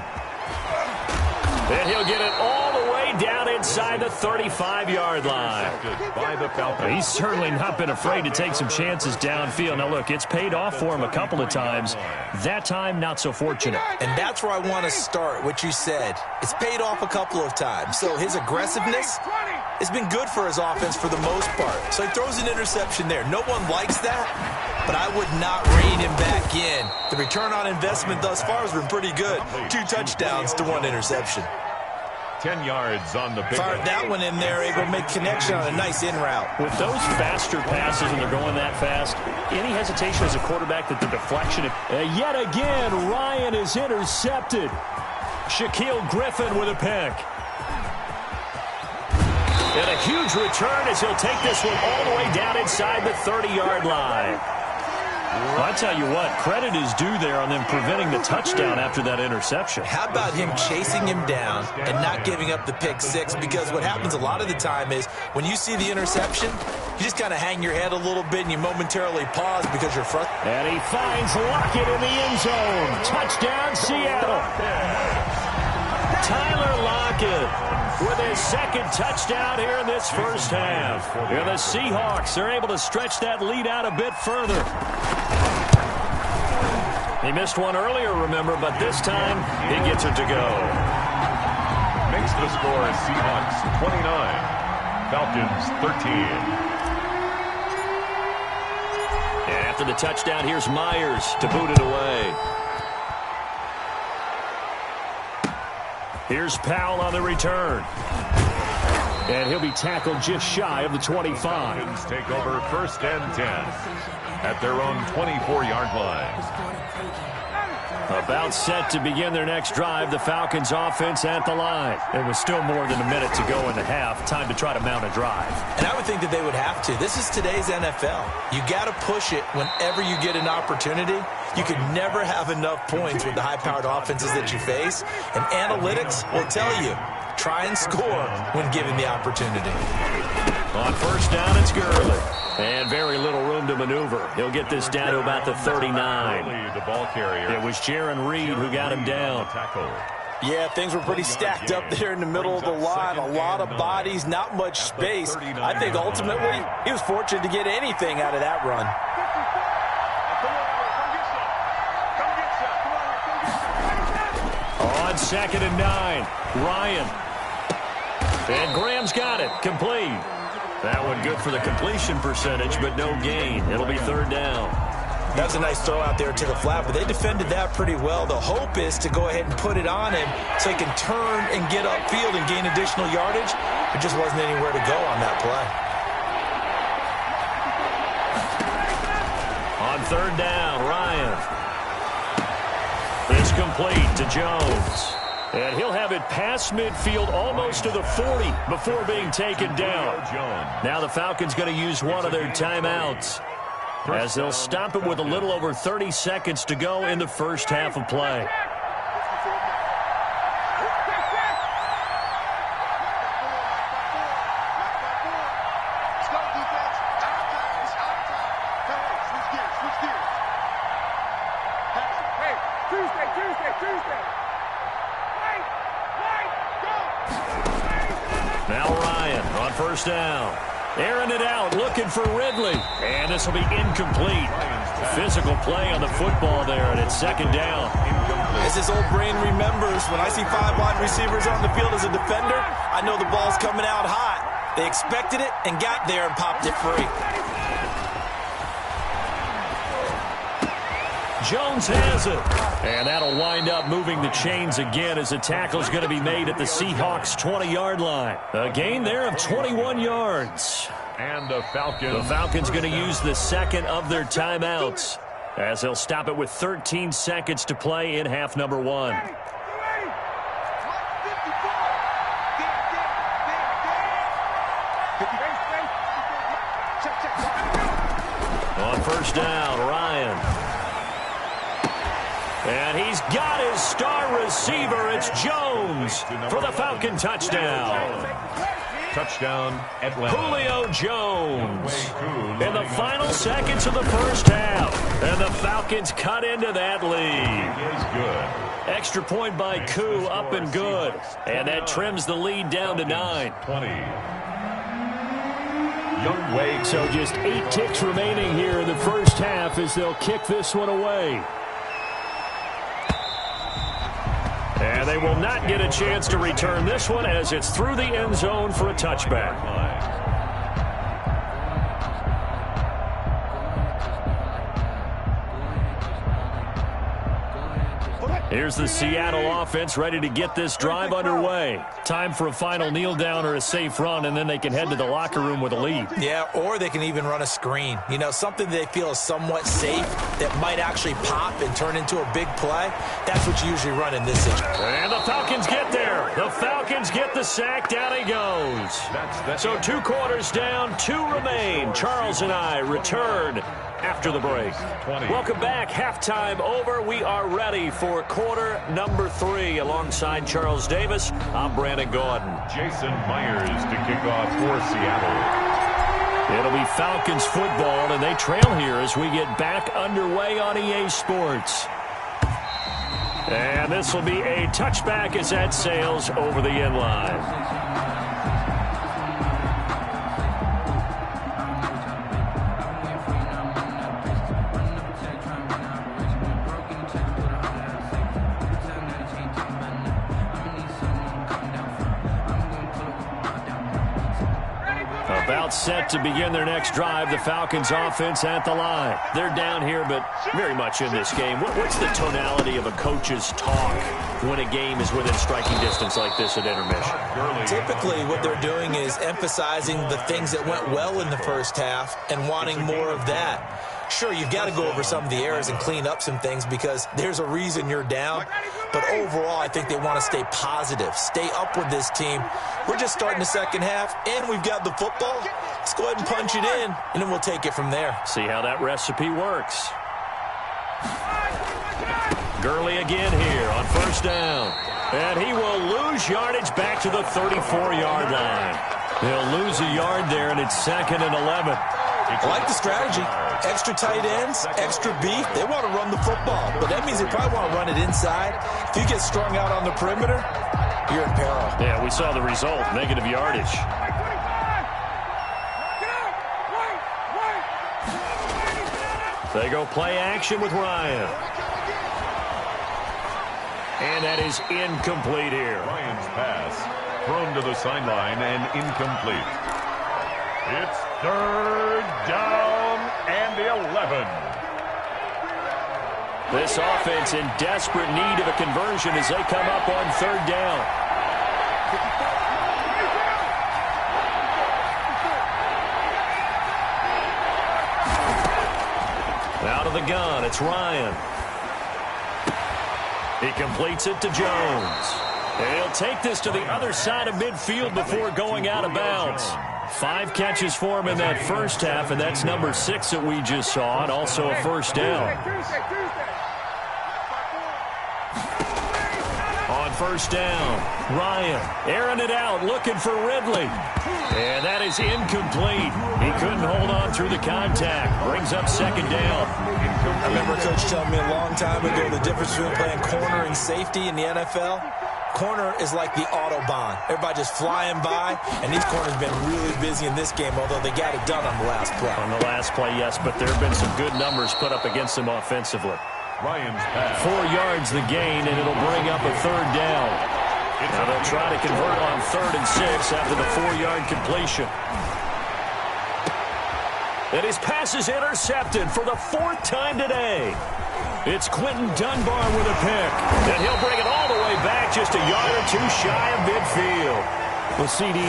And he'll get it all the way down inside the 35-yard line. He's certainly not been afraid to take some chances downfield. Now, look, it's paid off for him a couple of times. That time, not so fortunate. And that's where I want to start, what you said. It's paid off a couple of times. So his aggressiveness has been good for his offense for the most part. So he throws an interception there. No one likes that, but I would not rein him back in. The return on investment thus far has been pretty good. 2 touchdowns to 1 interception. 10 yards on the pick. Fired that one in there, able to make connection on a nice in route. With those faster passes and they're going that fast, any hesitation as a quarterback that the deflection... yet again, Ryan is intercepted. Shaquille Griffin with a pick. And a huge return as he'll take this one all the way down inside the 30-yard line. Well, I tell you what, credit is due there on them preventing the touchdown after that interception. How about him chasing him down and not giving up the pick six? Because what happens a lot of the time is when you see the interception, you just kind of hang your head a little bit and you momentarily pause because you're frustrated. And he finds Lockett in the end zone. Touchdown, Seattle. Tyler Lockett with his second touchdown here in this first half. And the Seahawks are able to stretch that lead out a bit further. He missed one earlier, remember, but this time he gets it to go. Makes the score Seahawks 29, Falcons 13. And after the touchdown, here's Myers to boot it away. Here's Powell on the return. And he'll be tackled just shy of the 25. Falcons take over 1st and 10 at their own 24-yard line. About set to begin their next drive, the Falcons offense at the line. It was still more than a minute to go in the half. Time to try to mount a drive. And I would think that they would have to. This is today's NFL. You got to push it whenever you get an opportunity. You can never have enough points with the high-powered offenses that you face. And analytics will tell you, try and score when given the opportunity. On first down, it's Gurley. And very little room to maneuver. He'll get this down to about the 39. The ball carrier. It was Jaron Reed who got him down. Yeah, things were pretty stacked up there in the middle of the line. A lot of bodies, not much space. I think ultimately he was fortunate to get anything out of that run. On 2nd and 9, Ryan. And Graham's got it. Complete. That one good for the completion percentage, but no gain. It'll be 3rd down. That's a nice throw out there to the flat, but they defended that pretty well. The hope is to go ahead and put it on him so he can turn and get upfield and gain additional yardage. There just wasn't anywhere to go on that play. On 3rd down, Ryan. It's complete to Jones. And he'll have it past midfield almost to the 40 before being taken down. Now the Falcons going to use one of their timeouts as they'll stop it with a little over 30 seconds to go in the first half of play. Now Ryan on first down. Airing it out, looking for Ridley. And this will be incomplete. Physical play on the football there, and it's 2nd down. As his old brain remembers, when I see 5 wide receivers on the field as a defender, I know the ball's coming out hot. They expected it and got there and popped it free. Jones has it. And that'll wind up moving the chains again as the tackle's going to be made at the Seahawks' 20-yard line. A gain there of 21 yards. And the Falcons going to use the second of their timeouts as they'll stop it with 13 seconds to play in half number 1. On first down, Ryan. And he's got his star receiver. It's Jones for the Falcon touchdown. Touchdown, Atlanta. Julio Jones in the final seconds of the first half. And the Falcons cut into that lead. Good. Extra point by Koo, up and good. And that trims the lead down to 9. 20. Young Wade. So just 8 ticks remaining here in the first half as they'll kick this one away. And they will not get a chance to return this one as it's through the end zone for a touchback. Here's the Seattle offense ready to get this drive underway. Time for a final kneel down or a safe run, and then they can head to the locker room with a lead. Yeah, or they can even run a screen. You know, something they feel is somewhat safe that might actually pop and turn into a big play. That's what you usually run in this situation. And the Falcons get there. The Falcons get the sack. Down he goes. So 2 quarters down, 2 remain. Charles and I return after the break. 20. Welcome back. Halftime over. We are ready for quarter number 3. Alongside Charles Davis, I'm Brandon Gordon. Jason Myers to kick off for Seattle. It'll be Falcons football, and they trail here as we get back underway on EA Sports. And this will be a touchback as that sails over the end line. About set to begin their next drive, the Falcons offense at the line. They're down here, but very much in this game. What's the tonality of a coach's talk when a game is within striking distance like this at intermission? Typically, what they're doing is emphasizing the things that went well in the first half and wanting more of that. Sure, you've got to go over some of the errors and clean up some things because there's a reason you're down. But overall, I think they want to stay positive, stay up with this team. We're just starting the second half, and we've got the football. Let's go ahead and punch it in, and then we'll take it from there. See how that recipe works. Gurley again here on first down. And he will lose yardage back to the 34-yard line. He'll lose a yard there, and it's 2nd and 11. I like the strategy. Extra tight ends, extra beef. They want to run the football, but that means they probably want to run it inside. If you get strung out on the perimeter, you're in peril. Yeah, we saw the result, negative yardage. They go play action with Ryan. And that is incomplete here. Ryan's pass thrown to the sideline and incomplete. It's 3rd down and 11. This offense in desperate need of a conversion as they come up on 3rd down. Out of the gun, it's Ryan. He completes it to Jones. And he'll take this to the other side of midfield before going out of bounds. 5 catches for him in that first half, and that's number 6 that we just saw, and also a first down. On first down, Ryan airing it out, looking for Ridley. And that is incomplete. He couldn't hold on through the contact. Brings up 2nd down. I remember a coach telling me a long time ago the difference between playing corner and safety in the NFL. Corner is like the Autobahn. Everybody just flying by, and these corners have been really busy in this game, although they got it done on the last play. On the last play, yes, but there have been some good numbers put up against them offensively. Ryan's pass. 4 yards the gain, and it'll bring up a 3rd down. Now they'll try to convert on 3rd and 6 after the 4-yard completion. And his pass is intercepted for the 4th time today. It's Quentin Dunbar with a pick. And he'll bring it all the way back just a yard or 2 shy of midfield. Well, CD,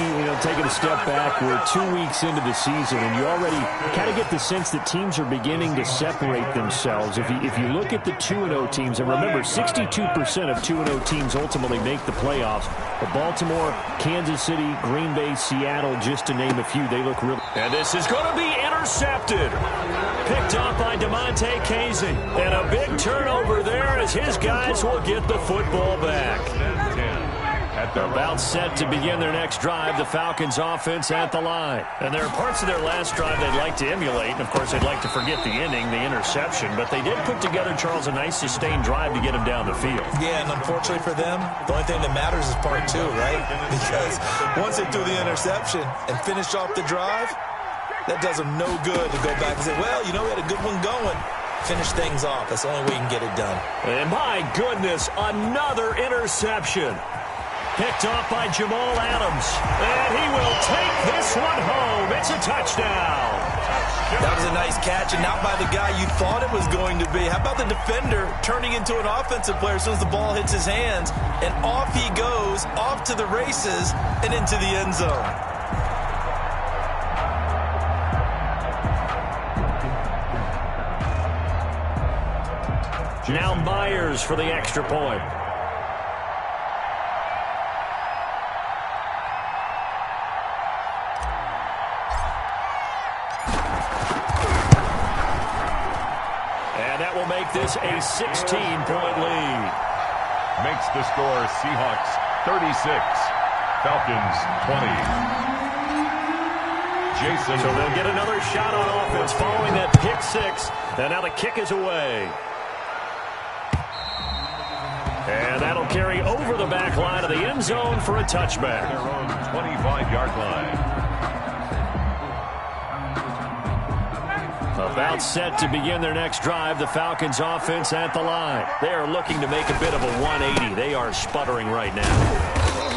taking a step back, we're 2 weeks into the season, and you already kind of get the sense that teams are beginning to separate themselves. If you look at the 2-0 teams, and remember, 62% of 2-0 teams ultimately make the playoffs. But Baltimore, Kansas City, Green Bay, Seattle, just to name a few, they look real. And this is going to be intercepted. Picked off by DeMonte Casey. And a big turnover there as his guys will get the football back. About set to begin their next drive, the Falcons offense at the line. And there are parts of their last drive they'd like to emulate. And, of course, they'd like to forget the ending, the interception. But they did put together, Charles, a nice sustained drive to get them down the field. Yeah, and unfortunately for them, the only thing that matters is part two, right? Because once they threw the interception and finished off the drive, that does them no good to go back and say, well, we had a good one going. Finish things off. That's the only way you can get it done. And my goodness, another interception. Picked off by Jamal Adams. And he will take this one home. It's a touchdown. That was a nice catch, and not by the guy you thought it was going to be. How about the defender turning into an offensive player as soon as the ball hits his hands? And off he goes, off to the races, and into the end zone. Now Myers for the extra point. Will make this a 16-point lead. Makes the score Seahawks 36, Falcons 20. Jason. So they'll get another shot on offense following that pick six. And now the kick is away. And that'll carry over the back line of the end zone for a touchback. Their own 25-yard line. About set to begin their next drive, the Falcons offense at the line. They are looking to make a bit of a 180. They are sputtering right now.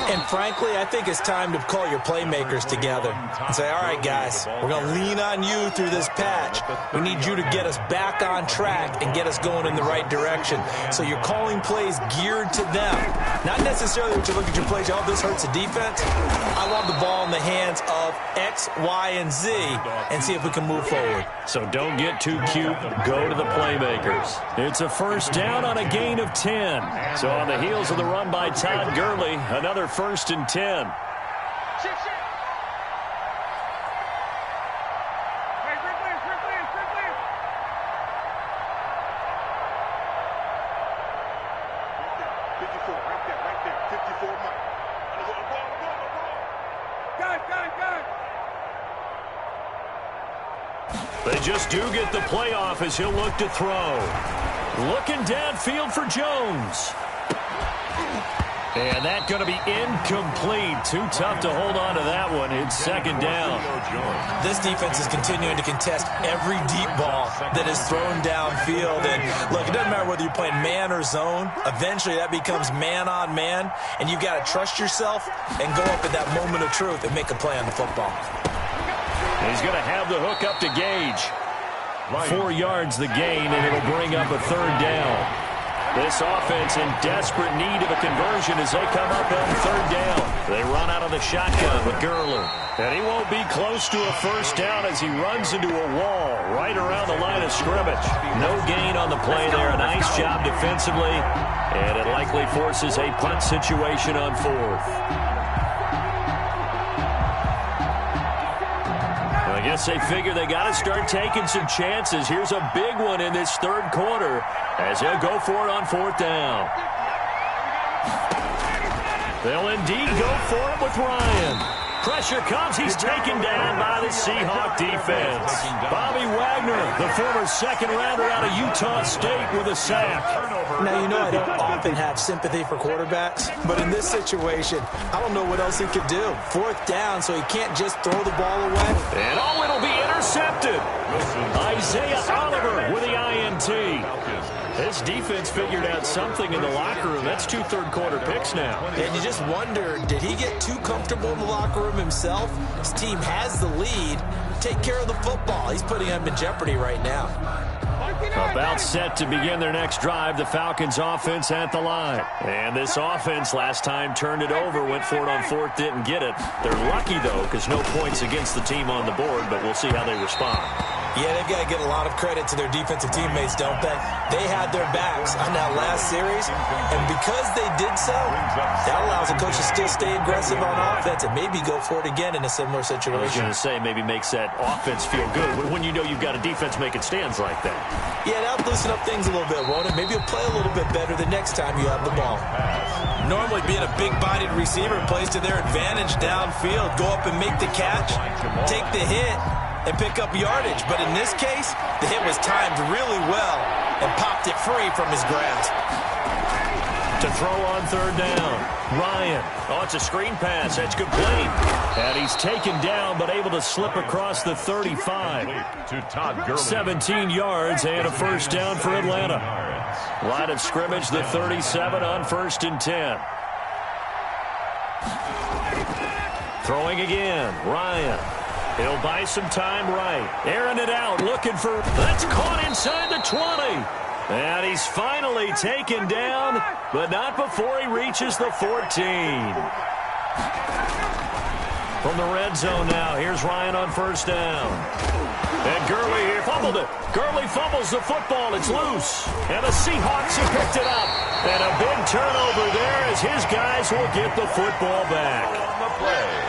And frankly, I think it's time to call your playmakers together and say, all right, guys, we're going to lean on you through this patch. We need you to get us back on track and get us going in the right direction. So you're calling plays geared to them. Not necessarily what you look at your plays, oh, this hurts the defense. I want the ball in the hands of X, Y, and Z and see if we can move forward. So don't get too cute. Go to the playmakers. It's a first down on a gain of 10. So on the heels of the run by Todd Gurley, another 1st and 10. They just do get the playoff as he'll look to throw. Looking downfield for Jones. And that's going to be incomplete. Too tough to hold on to that one. It's second down. This defense is continuing to contest every deep ball that is thrown downfield. And look, it doesn't matter whether you're playing man or zone. Eventually that becomes man on man. And you've got to trust yourself and go up at that moment of truth and make a play on the football. He's going to have the hook up to Gage. 4 yards the gain, and it'll bring up a third down. This offense in desperate need of a conversion as they come up on third down. They run out of the shotgun with Gurley. And he won't be close to a first down as he runs into a wall right around the line of scrimmage. No gain on the play there. A nice job defensively. And it likely forces a punt situation on fourth. I guess they figure they got to start taking some chances. Here's a big one in this third quarter as he'll go for it on fourth down. They'll indeed go for it with Ryan. Pressure comes. He's taken down by the Seahawk defense. Bobby Wagner, the former second-rounder out of Utah State with a sack. Now, I don't often have sympathy for quarterbacks, but in this situation, I don't know what else he could do. Fourth down, so he can't just throw the ball away. And it'll be intercepted. Isaiah Oliver with the INT. This defense figured out something in the locker room. That's 2 third-quarter picks now. And you just wonder, did he get too comfortable in the locker room himself? His team has the lead. Take care of the football. He's putting him in jeopardy right now. About set to begin their next drive, the Falcons offense at the line. And this offense last time turned it over, went for it on fourth, didn't get it. They're lucky, though, because no points against the team on the board, but we'll see how they respond. Yeah, they've got to get a lot of credit to their defensive teammates, don't they? They had their backs on that last series, and because they did so, that allows the coach to still stay aggressive on offense and maybe go for it again in a similar situation. I was going to say, maybe makes that offense feel good when you know you've got a defense making stands like that. Yeah, that'll loosen up things a little bit, won't it? Maybe you'll play a little bit better the next time you have the ball. Normally being a big-bodied receiver plays to their advantage downfield. Go up and make the catch, take the hit, and pick up yardage. But in this case, the hit was timed really well and popped it free from his grasp. To throw on third down, Ryan. Oh, it's a screen pass. That's complete. And he's taken down, but able to slip across the 35. 17 yards and a first down for Atlanta. Line of scrimmage, the 37 on 1st and 10. Throwing again, Ryan. He'll buy some time right. Airing it out, looking for... That's caught inside the 20. And he's finally taken down, but not before he reaches the 14. From the red zone now, here's Ryan on first down. And Gurley here fumbled it. Gurley fumbles the football. It's loose. And the Seahawks have picked it up. And a big turnover there as his guys will get the football back.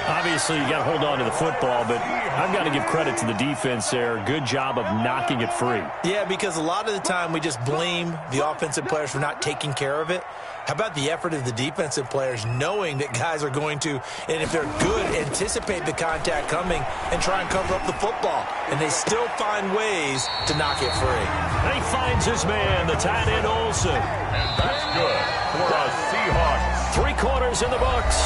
Obviously, you got to hold on to the football, but I've got to give credit to the defense there. Good job of knocking it free. Yeah, because a lot of the time we just blame the offensive players for not taking care of it. How about the effort of the defensive players knowing that guys are going to, and if they're good, anticipate the contact coming and try and cover up the football. And they still find ways to knock it free. And he finds his man, the tight end Olsen. And that's good for a Seahawks. 3 quarters in the books.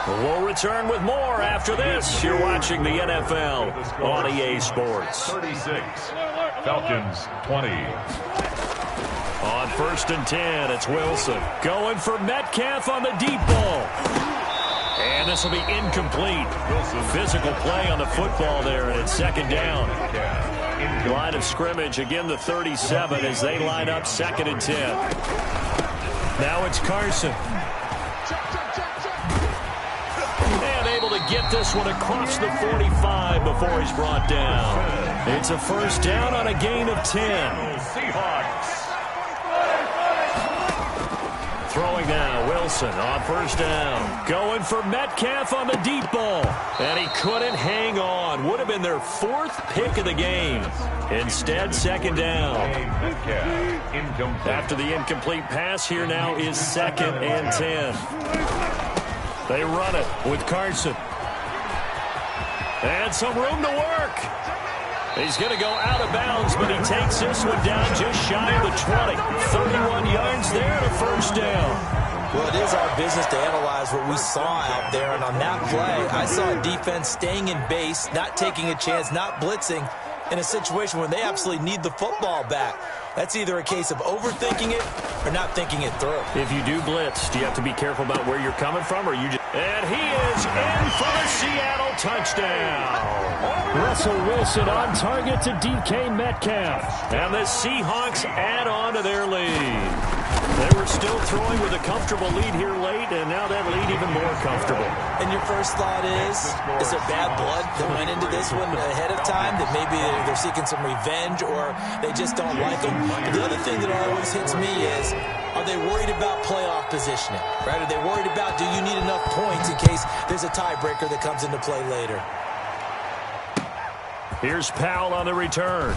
We'll return with more after this. You're watching the NFL on EA Sports. 36, Falcons 20. On 1st and 10, it's Wilson. Going for Metcalf on the deep ball. And this will be incomplete. Physical play on the football there, and it's 2nd down. Line of scrimmage, again the 37 as they line up 2nd and 10. Now it's Carson. And able to get this one across the 45 before he's brought down. It's a first down on a gain of 10. Seahawks. Throwing now, Wilson on first down. Going for Metcalf on the deep ball. And he couldn't hang on. Would have been their 4th pick of the game. Instead, 2nd down. After the incomplete pass, here now is 2nd and 10. They run it with Carson. And some room to work. He's going to go out of bounds, but he takes this one down just shy of the 20. 31 yards there and a first down. Well, it is our business to analyze what we saw out there. And on that play, I saw a defense staying in base, not taking a chance, not blitzing in a situation where they absolutely need the football back. That's either a case of overthinking it or not thinking it through. If you do blitz, do you have to be careful about where you're coming from, or you just... And he is in for the Seattle touchdown. Russell Wilson on target to DK Metcalf. And the Seahawks add on to their lead. They were still throwing with a comfortable lead here late, and now that lead even more comfortable. And your first thought is there bad blood that went into this one ahead of time, that maybe they're seeking some revenge or they just don't like them? But the other thing that always hits me is, are they worried about playoff positioning? Right? Are they worried about, do you need enough points in case there's a tiebreaker that comes into play later? Here's Powell on the return.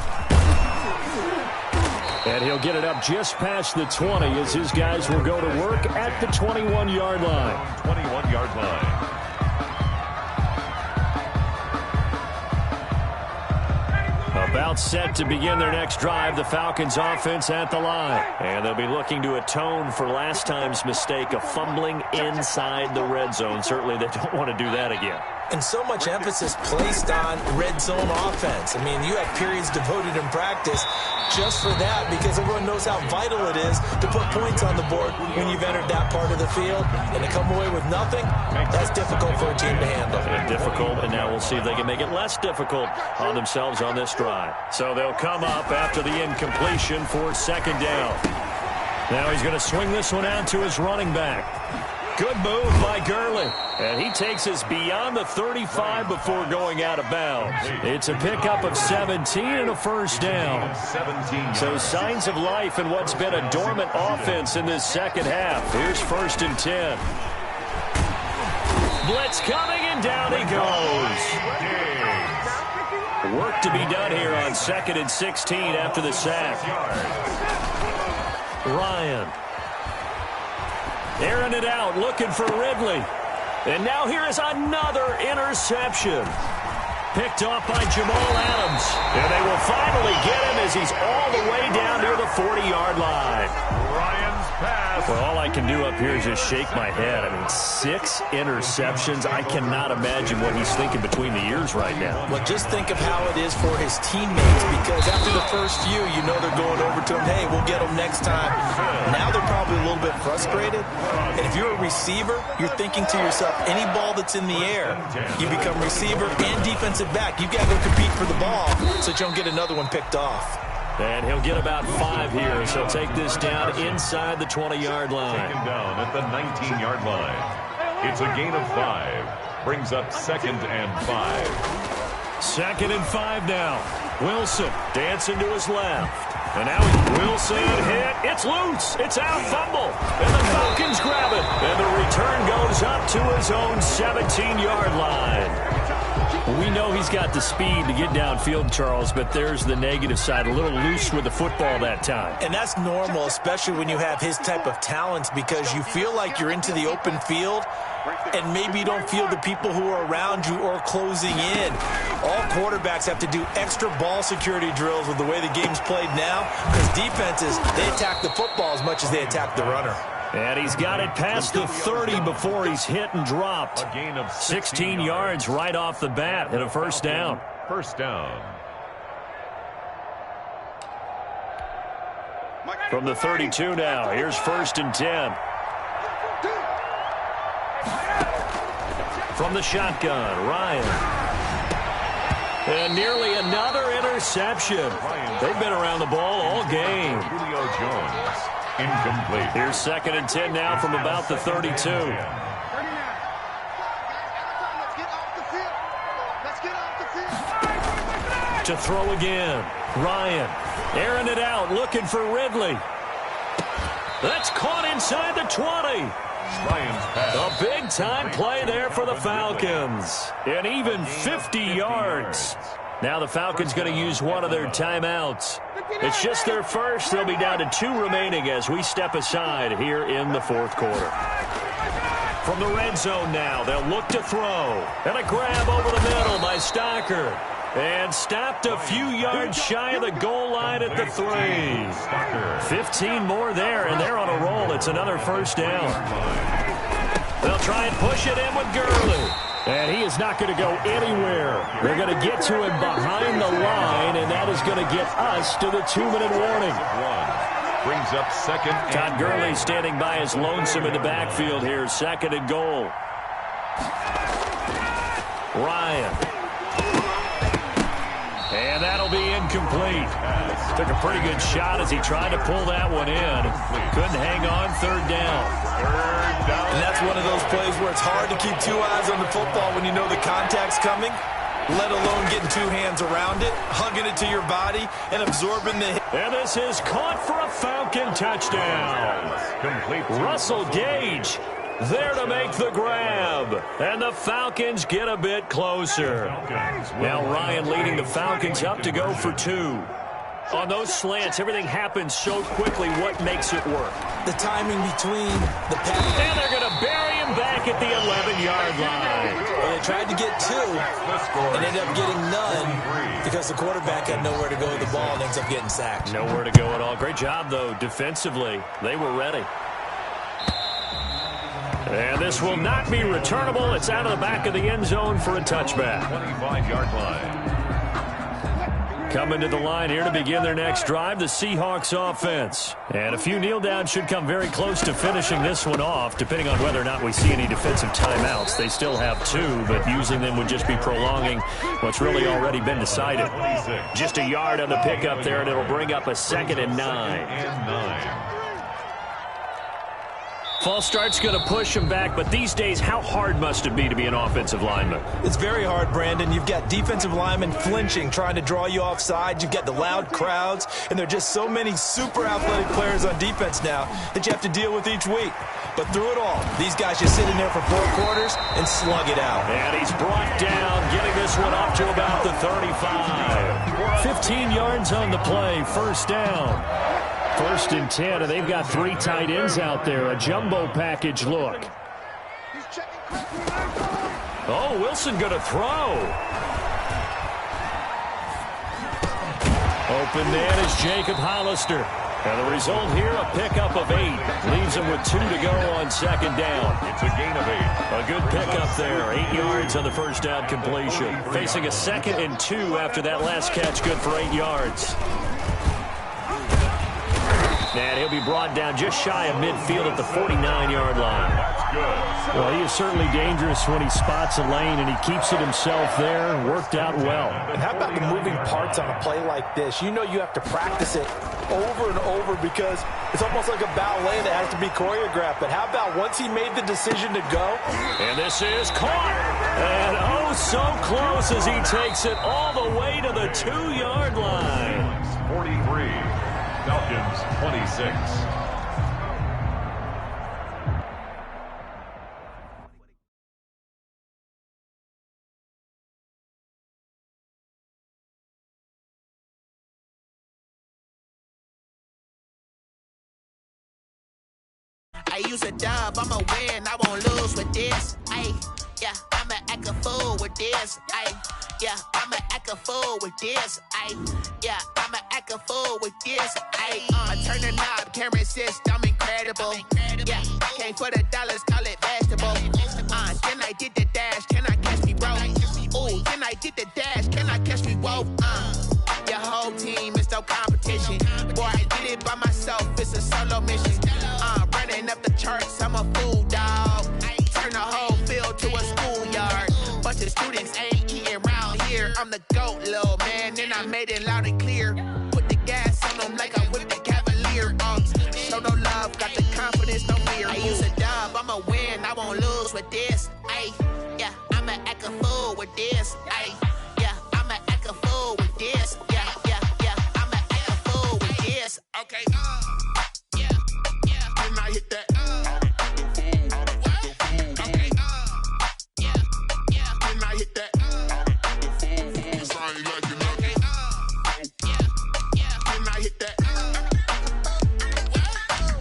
And he'll get it up just past the 20 as his guys will go to work at the 21-yard line. 21-yard line. About set to begin their next drive, the Falcons offense at the line. And they'll be looking to atone for last time's mistake of fumbling inside the red zone. Certainly they don't want to do that again. And so much emphasis placed on red zone offense. I mean, you have periods devoted in practice just for that because everyone knows how vital it is to put points on the board when you've entered that part of the field. And to come away with nothing, that's difficult for a team to handle. Difficult, and now we'll see if they can make it less difficult on themselves on this drive. So they'll come up after the incompletion for second down. Now he's going to swing this one out to his running back. Good move by Gurley. And he takes us beyond the 35 before going out of bounds. It's a pickup of 17 and a first down. So signs of life in what's been a dormant offense in this second half. Here's 1st and 10. Blitz coming, and down he goes. Work to be done here on 2nd and 16 after the sack. Ryan. Airing it out, looking for Ridley. And now here is another interception. Picked off by Jamal Adams. And they will finally get him as he's all the way down near the 40-yard line. Ryan's pass. Well, all I can do up here is just shake my head. I mean, 6 interceptions. I cannot imagine what he's thinking between the ears right now. Well, just think of how it is for his teammates, because after the first few, you know they're going over to him, hey, we'll get him next time. Now they're probably a little bit frustrated. And if you're a receiver, you're thinking to yourself, any ball that's in the air, you become receiver and defensive back. You've got to go compete for the ball so that you don't get another one picked off. And he'll get about 5 here, so he'll take this down inside the 20-yard line. Taken down at the 19-yard line. It's a gain of 5. Brings up 2nd and 5. 2nd and 5 now. Wilson dancing to his left. And now Wilson hit. It's loose. It's out, fumble. And the Falcons grab it. And the return goes up to his own 17-yard line. We know he's got the speed to get downfield, Charles, but there's the negative side. A little loose with the football that time. And that's normal, especially when you have his type of talents, because you feel like you're into the open field and maybe you don't feel the people who are around you or closing in. All quarterbacks have to do extra ball security drills with the way the game's played now, because defenses, they attack the football as much as they attack the runner. And he's got it past the 30 before he's hit and dropped. A gain of 16 yards right off the bat and a first down. First down. From the 32 now, here's 1st and 10. From the shotgun, Ryan. And nearly another interception. They've been around the ball all game. Julio Jones. Incomplete. Here's 2nd and 10 now from about the 32. To throw again. Ryan airing it out, looking for Ridley. That's caught inside the 20. Ryan's pass. A big-time play there for the Falcons. And even 50 yards. Now the Falcons going to use one of their timeouts. It's just their first. They'll be down to 2 remaining as we step aside here in the 4th quarter. From the red zone now, they'll look to throw. And a grab over the middle by Stocker. And stopped a few yards shy of the goal line at the 3. 15 more there, and they're on a roll. It's another first down. They'll try and push it in with Gurley. And he is not going to go anywhere. They're going to get to him behind the line, and that is going to get us to the 2-minute warning. Brings up 2nd. Todd Gurley standing by his lonesome in the backfield here. 2nd and goal. Ryan. And that'll be incomplete. Took a pretty good shot as he tried to pull that one in. Couldn't hang on. 3rd down. And that's one of those plays where it's hard to keep 2 eyes on the football when you know the contact's coming, let alone getting 2 hands around it, hugging it to your body, and absorbing the hit. And this is caught for a Falcon touchdown. Complete. Russell Gage there to make the grab. And the Falcons get a bit closer. Now Ryan leading the Falcons up to go for 2. On those slants, everything happens so quickly. What makes it work? The timing between the pass. And they're going to bury him back at the 11-yard line. Well, they tried to get 2 and ended up getting none because the quarterback had nowhere to go with the ball and ends up getting sacked. Nowhere to go at all. Great job, though, defensively. They were ready. And this will not be returnable. It's out of the back of the end zone for a touchback. 25-yard line. Coming to the line here to begin their next drive, the Seahawks offense. And a few kneel downs should come very close to finishing this one off, depending on whether or not we see any defensive timeouts. They still have 2, but using them would just be prolonging what's really already been decided. Just a yard on the pickup there, and it'll bring up a 2nd and 9. False start's going to push him back, but these days, how hard must it be to be an offensive lineman? It's very hard, Brandon. You've got defensive linemen flinching, trying to draw you offside. You've got the loud crowds, and there are just so many super athletic players on defense now that you have to deal with each week. But through it all, these guys just sit in there for 4 quarters and slug it out. And he's brought down, getting this one up to about the 35. 15 yards on the play, first down. 1st and 10, and they've got 3 tight ends out there. A jumbo package look. Oh, Wilson going to throw. Open man is Jacob Hollister. And the result here, a pickup of 8. Leaves him with 2 to go on 2nd down. It's a gain of 8. A good pickup there. 8 yards on the first down completion. Facing a 2nd and 2 after that last catch, good for 8 yards. And he'll be brought down just shy of midfield at the 49-yard line. That's good. Well, he is certainly dangerous when he spots a lane, and he keeps it himself there. Worked out well. And how about the moving parts on a play like this? You know you have to practice it over and over because it's almost like a ballet that has to be choreographed. But how about once he made the decision to go? And this is caught. And oh, so close as he takes it all the way to the 2-yard line. 43. Falcons 26. I use a dub, I'ma win, I won't lose with this. Ay, yeah, I'ma act a fool with this. Ay, yeah, I'ma act a fool with this. Ay, yeah, I'ma act a fool with this. Ay, turn the knob, camera assist, I'm incredible. Yeah, came for the dollars, call it vegetable. Then I did the dash, can I catch me, bro? Ooh, then I did the dash, can I catch me, whoa? Your whole team is no competition. Boy, I did it by myself, it's a solo mission. Running up the charts, I'm a fool, dog. Turn the whole field to a schoolyard. Bunch of students ain't eating round here. I'm the GOAT, little man, and I made it loud and clear. Put the gas on them like I whipped the Cavalier. Show no love, got the confidence, no fear. I use a dub, I'ma win, I won't lose with this. Ay, yeah, I'ma act a fool with this. Ay, yeah, I'ma act a fool with this. Yeah, yeah, yeah, I'ma act a fool with this. Okay, and I hit that. Okay, and I hit that. Cause I ain't like it nothing. And I hit that.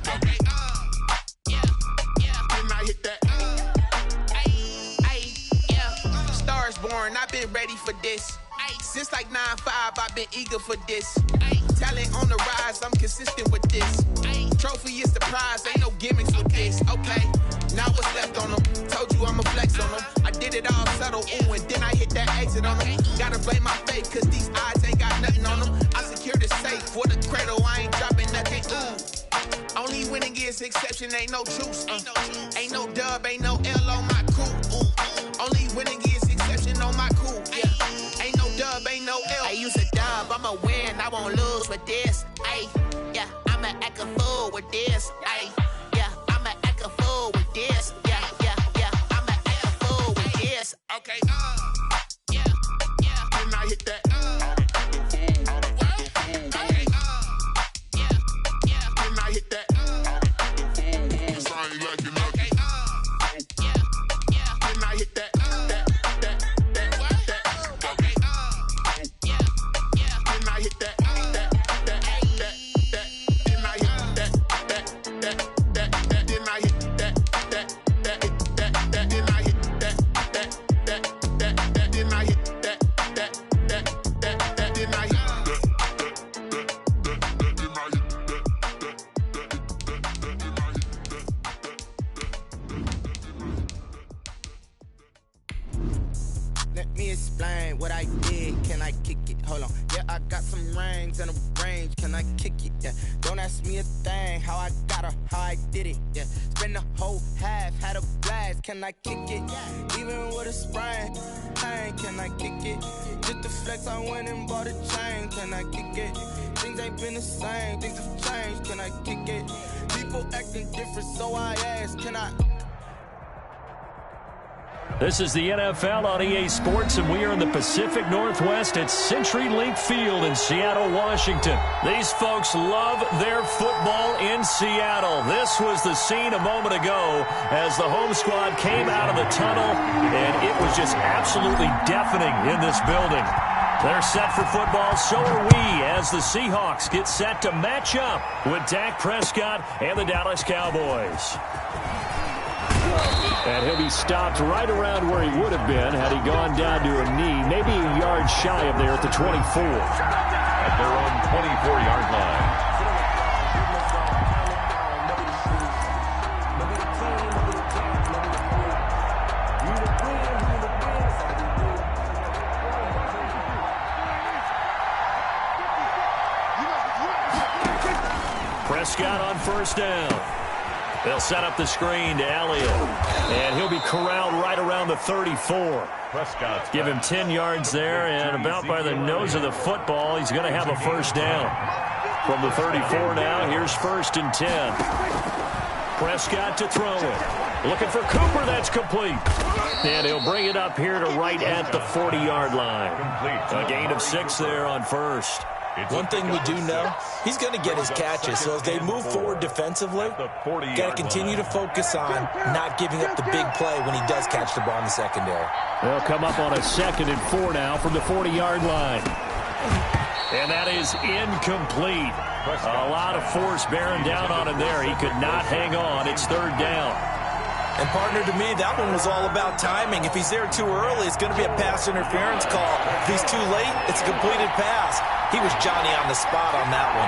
Okay, and I hit that. Ay, yeah. Stars born, I've been ready for this. Since like 9-5, I've been eager for this. Talent on the rise, I'm consistent with this. Trophy is the prize, ain't no gimmicks with this. Okay, now what's left on them? Told you I'ma flex on them. I did it all subtle, ooh, and then I hit that exit on them. Gotta blame my faith, cause these odds ain't got nothing on them. I secured the safe for the cradle, I ain't dropping nothing, ooh. Only winning is exception, ain't no truce. Ain't no dub, ain't no L on my crew. Only winning is exception on my crew, yeah. Ain't no dub, ain't no L. I use a dub, I'ma win, I won't lose with this. Ay, yeah, I'ma act a fool with this. Ay, yeah, I'ma act a fool with this. Yeah, yeah, yeah, I'ma act a fool with this. Okay, yeah, and I hit that. Okay, yeah, and I hit that. Cause I ain't like it nothing. Yeah, and I hit that. And I hit that. Yeah, can I kick it? Hold on. Yeah, I got some rings and a range. Can I kick it? Yeah. Don't ask me a thing. How I got her, how I did it. Yeah. Spend the whole half, had a blast. Can I kick it? Even with a sprain, pain. Can I kick it? Just to flex, I went and bought a chain. Can I kick it? Things ain't been the same. Things have changed. Can I kick it? People acting different, so I ask. Can I? This is the NFL on EA Sports, and we are in the Pacific Northwest at CenturyLink Field in Seattle, Washington. These folks love their football in Seattle. This was the scene a moment ago as the home squad came out of the tunnel, and it was just absolutely deafening in this building. They're set for football, so are we, as the Seahawks get set to match up with Dak Prescott and the Dallas Cowboys. And he'll be stopped right around where he would have been had he gone down to a knee, maybe a yard shy of there at the 24. At their own 24-yard line. Prescott on first down. They'll set up the screen to Elliott, and he'll be corralled right around the 34. Prescott's give him 10 yards there, and about by the nose of the football, he's going to have a first down. From the 34 now, here's 1st and 10. Prescott to throw it. Looking for Cooper, that's complete. And he'll bring it up here to right at the 40-yard line. A gain of 6 there on first. One thing we do know, he's going to get his catches. So as they move forward defensively, got to continue to focus on not giving up the big play when he does catch the ball in the secondary. They'll come up on a 2nd and 4 now from the 40-yard line. And that is incomplete. A lot of force bearing down on him there. He could not hang on. It's 3rd down. And, partner, to me, that one was all about timing. If he's there too early, it's going to be a pass interference call. If he's too late, it's a completed pass. He was Johnny on the spot on that one.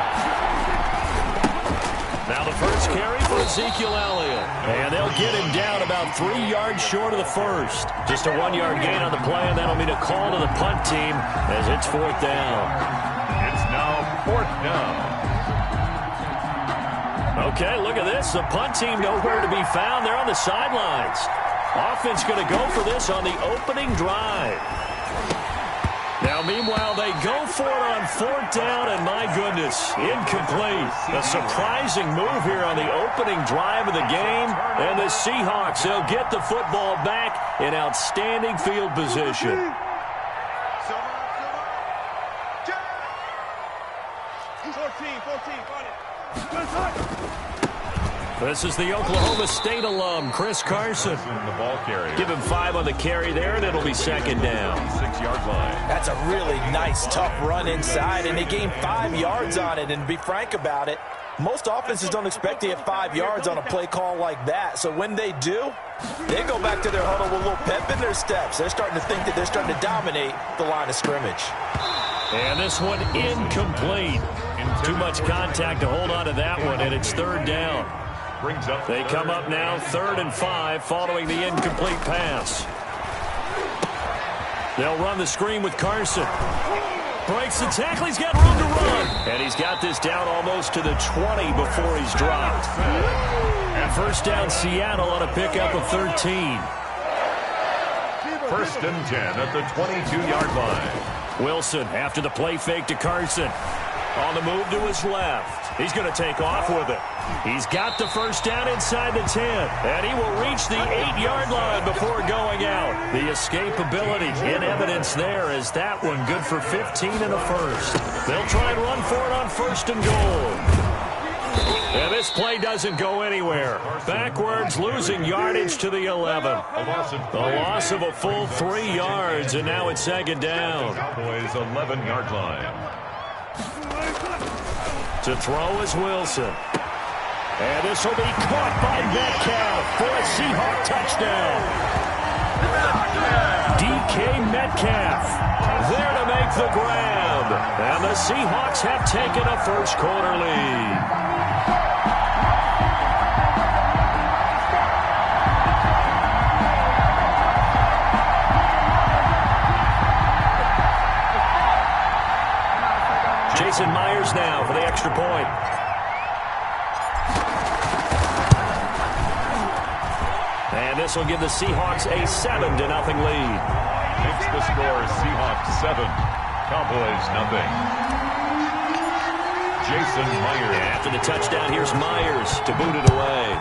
Now the first carry for Ezekiel Elliott. And they'll get him down about 3 yards short of the first. Just a 1-yard gain on the play, and that'll mean a call to the punt team as it's 4th down. It's now 4th down. Okay, look at this. The punt team nowhere to be found. They're on the sidelines. Offense going to go for this on the opening drive. Now, meanwhile, they go for it on 4th down, and my goodness, incomplete. A surprising move here on the opening drive of the game. And the Seahawks, they'll get the football back in outstanding field position. This is the Oklahoma State alum, Chris Carson. The ball carrier. Give him 5 on the carry there, and it'll be 2nd down. 6-yard line. That's a really nice, tough run inside, and they gained 5 yards on it. And to be frank about it, most offenses don't expect to get 5 yards on a play call like that. So when they do, they go back to their huddle with a little pep in their steps. They're starting to think that they're starting to dominate the line of scrimmage. And this one incomplete. Too much contact to hold on to that one, and it's 3rd down. They come up now 3rd and 5 following the incomplete pass. They'll run the screen with Carson. Breaks the tackle. He's got room to run. And he's got this down almost to the 20 before he's dropped. And 1st down Seattle on a pickup of 13. 1st and 10 at the 22-yard line. Wilson after the play fake to Carson. On the move to his left. He's going to take off with it. He's got the 1st down inside the 10. And he will reach the 8-yard line before going out. The escapability in evidence there as that one good for 15 and a first. They'll try and run for it on 1st and goal. And this play doesn't go anywhere. Backwards, losing yardage to the 11. A loss of a full 3 yards, and now it's 2nd down. Cowboys 11-yard line. To throw is Wilson. And this will be caught by Metcalf for a Seahawk touchdown. DK Metcalf there to make the grab. And the Seahawks have taken a first-quarter lead. Jason Myers now for the extra point. And this will give the Seahawks a 7-0 lead. Makes the score Seahawks 7, Cowboys 0. Jason Myers. After the touchdown, here's Myers to boot it away.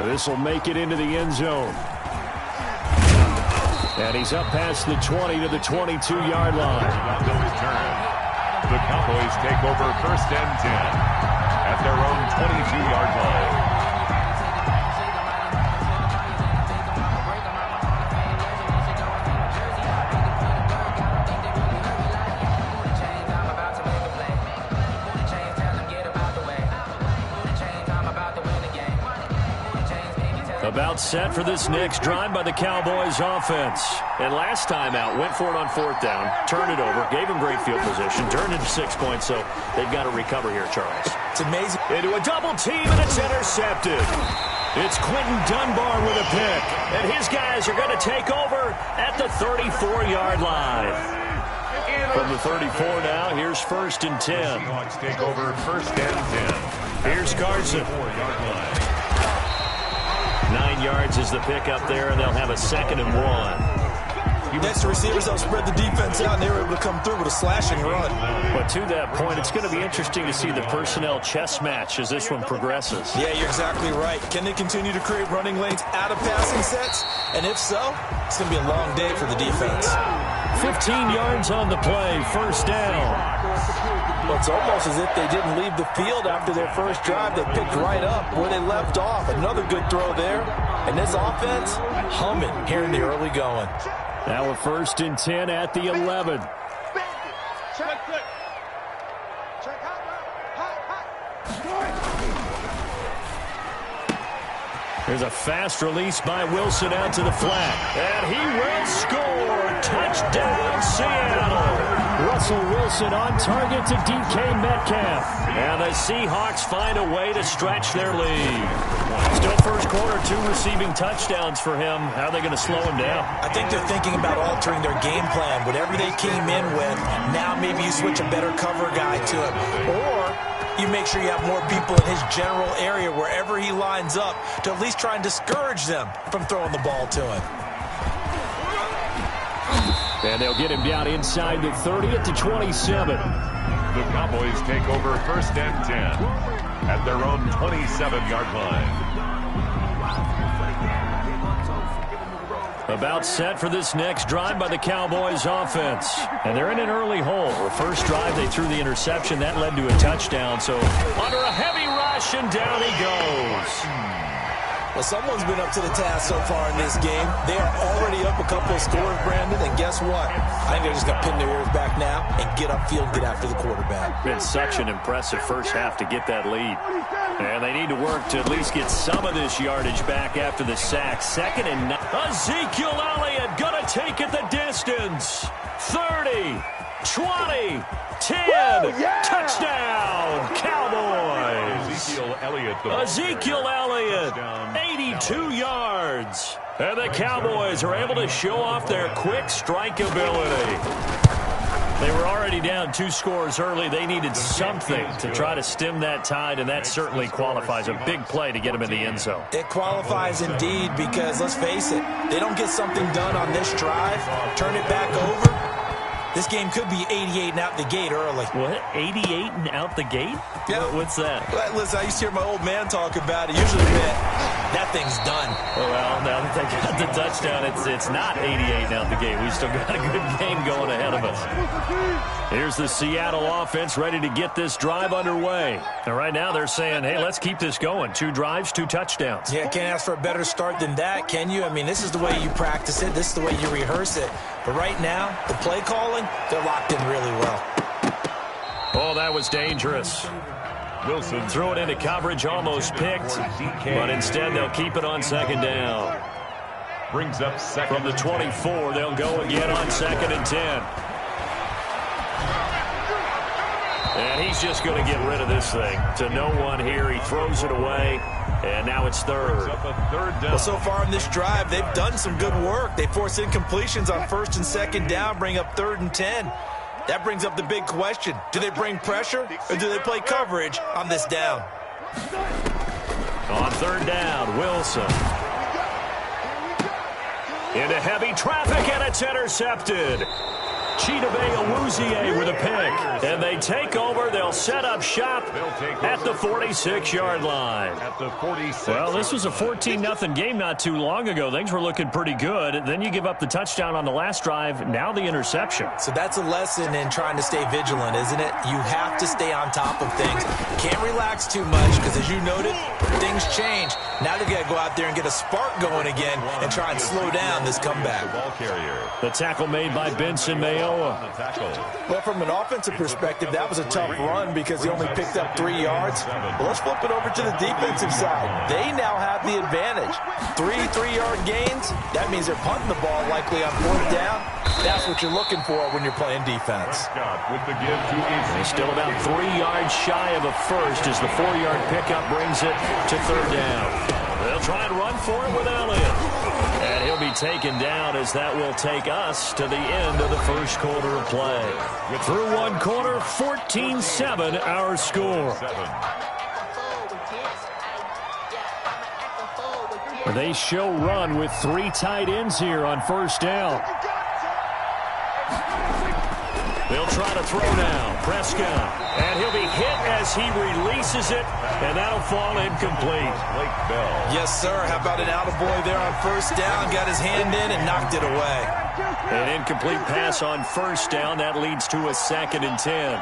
This will make it into the end zone. And he's up past the 20 to the 22-yard line. The return. The Cowboys take over 1st and 10 at their own 22-yard line. About set for this next drive by the Cowboys offense. And last time out, went for it on 4th down, turned it over, gave him great field position, turned into 6 points, so they've got to recover here, Charles. It's amazing. Into a double team, and it's intercepted. It's Quentin Dunbar with a pick, and his guys are going to take over at the 34-yard line. From the 34 now, here's 1st and 10. Seahawks take over 1st and 10. Here's Carson. 9 yards is the pick up there, and they'll have a 2nd and 1. Next to receivers, they'll spread the defense out, and they were able to come through with a slashing run. But to that point, it's going to be interesting to see the personnel chess match as this one progresses. Yeah, you're exactly right. Can they continue to create running lanes out of passing sets? And if so, it's going to be a long day for the defense. 15 yards on the play, 1st down. Well, it's almost as if they didn't leave the field after their first drive. They picked right up where they left off. Another good throw there. And this offense, humming here in the early going. Now a 1st and 10 at the 11. There's a fast release by Wilson out to the flat. And he will score. Touchdown, Seattle. Russell Wilson on target to DK Metcalf. And the Seahawks find a way to stretch their lead. Still first quarter, 2 receiving touchdowns for him. How are they going to slow him down? I think they're thinking about altering their game plan. Whatever they came in with, now maybe you switch a better cover guy to him. Or you make sure you have more people in his general area wherever he lines up to at least try and discourage them from throwing the ball to him. And they'll get him down inside the 30 at the 27. The Cowboys take over 1st and 10 at their own 27-yard line. About set for this next drive by the Cowboys offense. And they're in an early hole. The first drive, they threw the interception. That led to a touchdown. So under a heavy rush, and down he goes. Well, someone's been up to the task so far in this game. They are already up a couple of scores, Brandon, and guess what? I think they're just going to pin their ears back now and get upfield and get after the quarterback. Been such an impressive first half to get that lead. And they need to work to at least get some of this yardage back after the sack. 2nd and 9. Ezekiel Elliott going to take it the distance. 30, 20, 10, yeah! Touchdown, Cowboys. Ezekiel Elliott, 82 yards. And the Cowboys are able to show off their quick strike ability. They were already down 2 scores early. They needed something to try to stem that tide, and that certainly qualifies. A big play to get them in the end zone. It qualifies indeed because, let's face it, they don't get something done on this drive, turn it back over. This game could be 88 and out the gate early. What? 88 and out the gate? Yeah. What's that? Well, listen, I used to hear my old man talk about it. Usually meant that thing's done. Well, now that they got the touchdown, it's not 88 and out the gate. We still got a good game going ahead of us. Here's the Seattle offense ready to get this drive underway. And right now they're saying, hey, let's keep this going. 2 drives, 2 touchdowns. Yeah, can't ask for a better start than that, can you? I mean, this is the way you practice it. This is the way you rehearse it. But right now, the play calling, they're locked in really well. Oh, that was dangerous. Wilson threw it into coverage, almost picked. But instead, they'll keep it on 2nd down. Brings up 2nd. From the 24, they'll go again on 2nd and 10. And he's just going to get rid of this thing. To no one here. He throws it away. And now it's third. Well, so far in this drive, they've done some good work. They force incompletions on first and second down, bring up 3rd and 10. That brings up the big question. Do they bring pressure or do they play coverage on this down? On 3rd down, Wilson. Into heavy traffic, and it's intercepted. Chidobe Awuzie with a pick. And they take over. They'll set up shop at the 46-yard line. Well, this was a 14-0 game not too long ago. Things were looking pretty good. Then you give up the touchdown on the last drive. Now the interception. So that's a lesson in trying to stay vigilant, isn't it? You have to stay on top of things. Can't relax too much because, as you noted, things change. Now they got to go out there and get a spark going again and try and slow down this comeback. The tackle made by Benson Mayo. Well, from an offensive perspective, that was a tough run because he only picked up 3 yards. But let's flip it over to the defensive side. They now have the advantage. 3 3-yard gains, that means they're punting the ball likely on 4th down. That's what you're looking for when you're playing defense. They're still about 3 yards shy of a first as the 4-yard pickup brings it to 3rd down. They'll try and run for it with Elliott. And he'll be taken down as that will take us to the end of the first quarter of play. Through one quarter, 14-7 our score. They show run with 3 tight ends here on 1st down. They'll try to throw now. Prescott. And he'll be hit as he releases it, and that'll fall incomplete. Yes, sir. How about an attaboy there on 1st down? Got his hand in and knocked it away. An incomplete pass on 1st down. That leads to a 2nd and 10.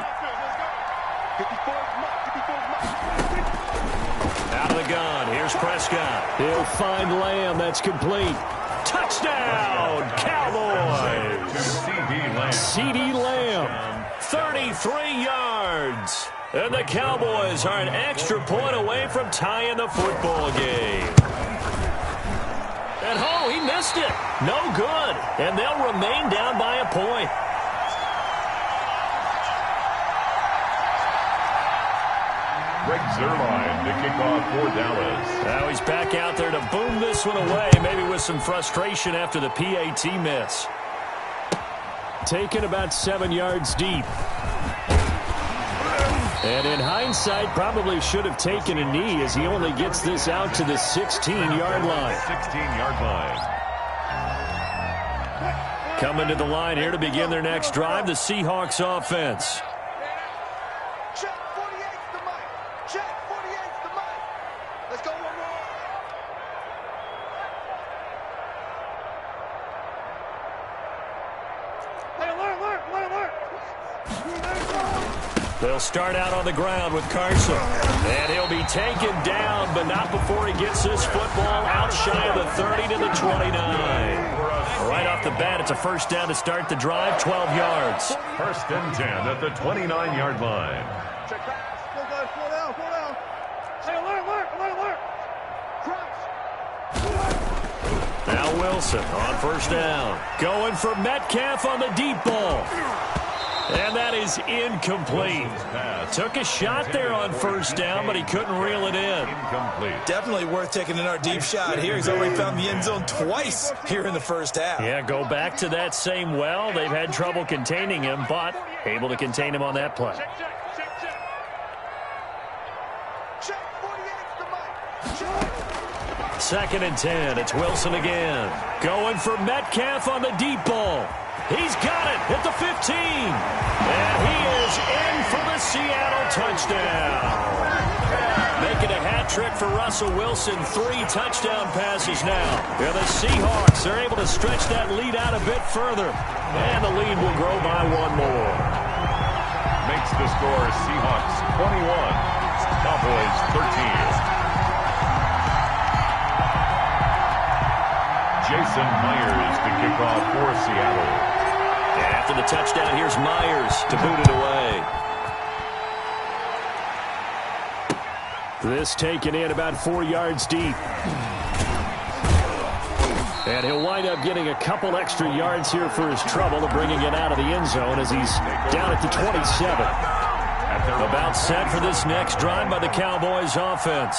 Out of the gun. Here's Prescott. He'll find Lamb. That's complete. Touchdown, Cowboys. C.D. Lamb, 33 yards. And the Cowboys are an extra point away from tying the football game. And, oh, he missed it. No good. And they'll remain down by a point. Greg Zuerlein to kick off for Dallas. Now he's back out there to boom this one away, maybe with some frustration after the PAT miss. Taken about 7 yards deep. And in hindsight, probably should have taken a knee as he only gets this out to the 16-yard line. 16-yard line. Coming to the line here to begin their next drive, the Seahawks offense. They'll start out on the ground with Carson. And he'll be taken down, but not before he gets this football out shy of the 30 to the 29. Right off the bat, it's a 1st down to start the drive, 12 yards. 1st and 10 at the 29-yard line. Now Wilson on 1st down. Going for Metcalf on the deep ball. And that is incomplete. Took a shot there on 1st down, but he couldn't reel it in. Definitely worth taking in our deep shot here. He's already found the end zone twice here in the 1st half. Yeah, go back to that same well. They've had trouble containing him, but able to contain him on that play. Second and 10. It's Wilson again. Going for Metcalf on the deep ball. He's got it at the 15. And he is in for the Seattle touchdown. Making a hat trick for Russell Wilson. 3 touchdown passes now. Yeah, the Seahawks are able to stretch that lead out a bit further. And the lead will grow by 1 more. Makes the score Seahawks 21, Cowboys 13. Jason Myers to kick off for Seattle. After the touchdown, here's Myers to boot it away. This taken in about 4 yards deep. And he'll wind up getting a couple extra yards here for his trouble of bringing it out of the end zone as he's down at the 27. About set for this next drive by the Cowboys offense.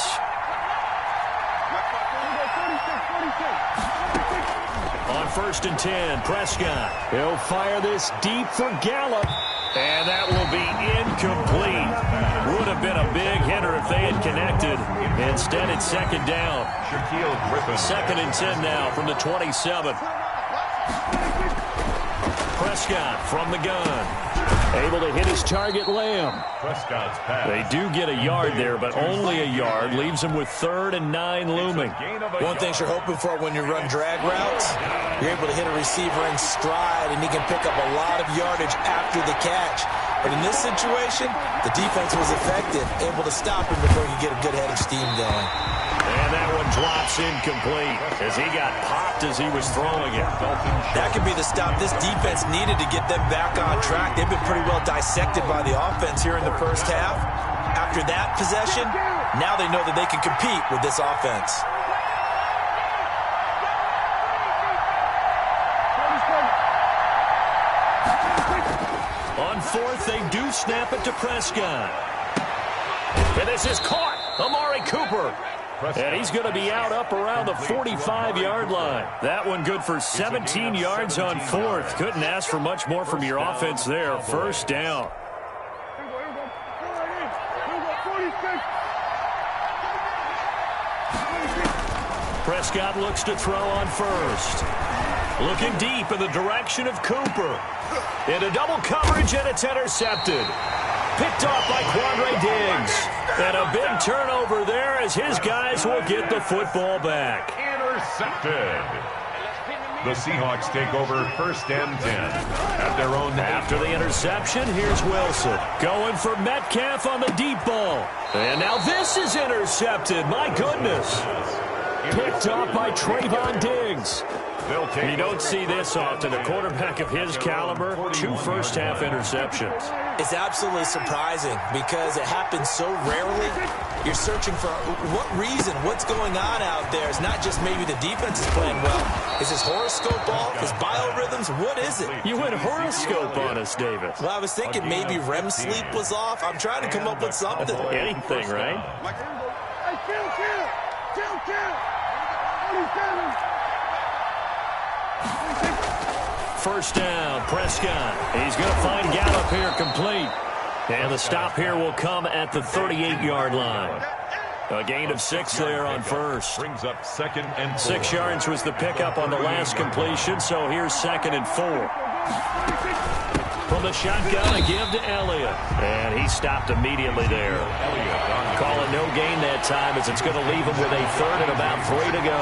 On 1st and 10, Prescott. He'll fire this deep for Gallup. And that will be incomplete. Would have been a big hitter if they had connected. Instead, it's 2nd down. 2nd and 10 now from the 27. Prescott from the gun. Able to hit his target, Lamb. Prescott's pass. They do get a yard there, but only a yard. Leaves them with 3rd and 9 looming. One thing you're hoping for when you run drag routes, you're able to hit a receiver in stride, and he can pick up a lot of yardage after the catch. But in this situation, the defense was effective, able to stop him before he could get a good head of steam going. And that one drops incomplete as he got popped as he was throwing it. That could be the stop this defense needed to get them back on track. They've been pretty well dissected by the offense here in the first half. After that possession, now they know that they can compete with this offense. On 4th, they do snap it to Prescott. And this is caught. Amari Cooper. And he's going to be out up around the 45-yard line. That one good for 17 yards on 4th. Couldn't ask for much more from your offense there. 1st down. Prescott looks to throw on 1st. Looking deep in the direction of Cooper. Into double coverage, and it's intercepted. Picked off by Quandre Diggs. And a big turnover there as his guys will get the football back. Intercepted. The Seahawks take over 1st and 10 at their own. After the interception, here's Wilson. Going for Metcalf on the deep ball. And now this is intercepted. My goodness. Picked off by Trayvon Diggs. You don't see this often. A quarterback of his caliber, 2 first-half interceptions. It's absolutely surprising because it happens so rarely. You're searching for what reason, what's going on out there. It's not just maybe the defense is playing well. Is his horoscope off? His biorhythms? What is it? You went horoscope on us, Davis. Well, I was thinking maybe REM sleep was off. I'm trying to come up with something. Anything, right? First down, Prescott. He's going to find Gallup here complete. And the stop here will come at the 38-yard line. A gain of 6 there on 1st. Brings up 2nd and 4. 6 yards was the pickup on the last completion, so here's 2nd and 4. From the shotgun, a give to Elliott. And he stopped immediately there. Calling no gain that time as it's going to leave him with a 3rd and about 3 to go.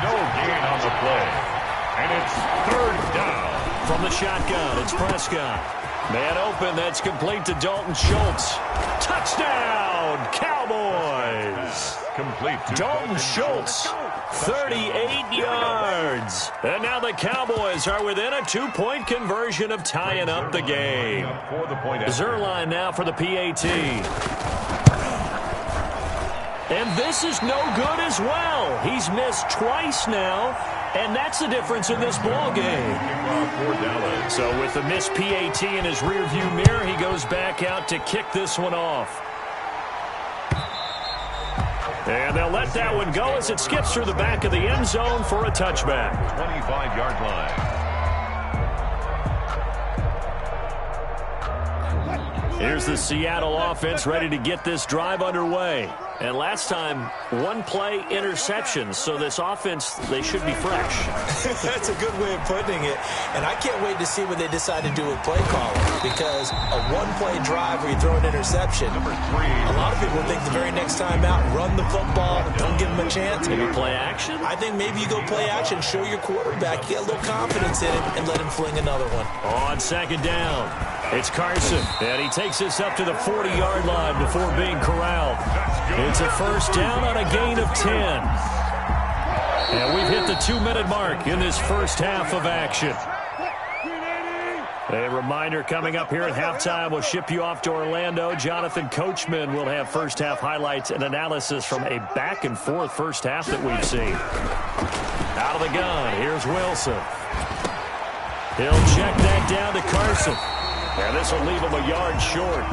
No gain on the play. And it's 3rd down. From the shotgun, it's Prescott. Man open, that's complete to Dalton Schultz. Touchdown, Cowboys! Complete to Dalton Schultz, 38 yards. And now the Cowboys are within a 2-point conversion of tying up the game. Zerline now for the PAT. And this is no good as well. He's missed twice now, and that's the difference in this ball game. So with the missed PAT in his rearview mirror, he goes back out to kick this one off. And they'll let that one go as it skips through the back of the end zone for a touchback. 25-yard line. Here's the Seattle offense ready to get this drive underway. And last time, 1-play interceptions. So this offense, they should be fresh. That's a good way of putting it. And I can't wait to see what they decide to do with play calling. Because a 1-play drive where you throw an interception, a lot of people think the very next time out, run the football, don't give them a chance. Maybe play action? I think maybe you go play action, show your quarterback, get a little confidence in him, and let him fling another one. On 2nd down, it's Carson. And he takes this up to the 40-yard line before being corralled. It's a first down on a gain of 10. And we've hit the 2-minute mark in this first half of action. A reminder coming up here at halftime, we'll ship you off to Orlando. Jonathan Coachman will have first half highlights and analysis from a back-and-forth first half that we've seen. Out of the gun, here's Wilson. He'll check that down to Carson. And this will leave him a yard short.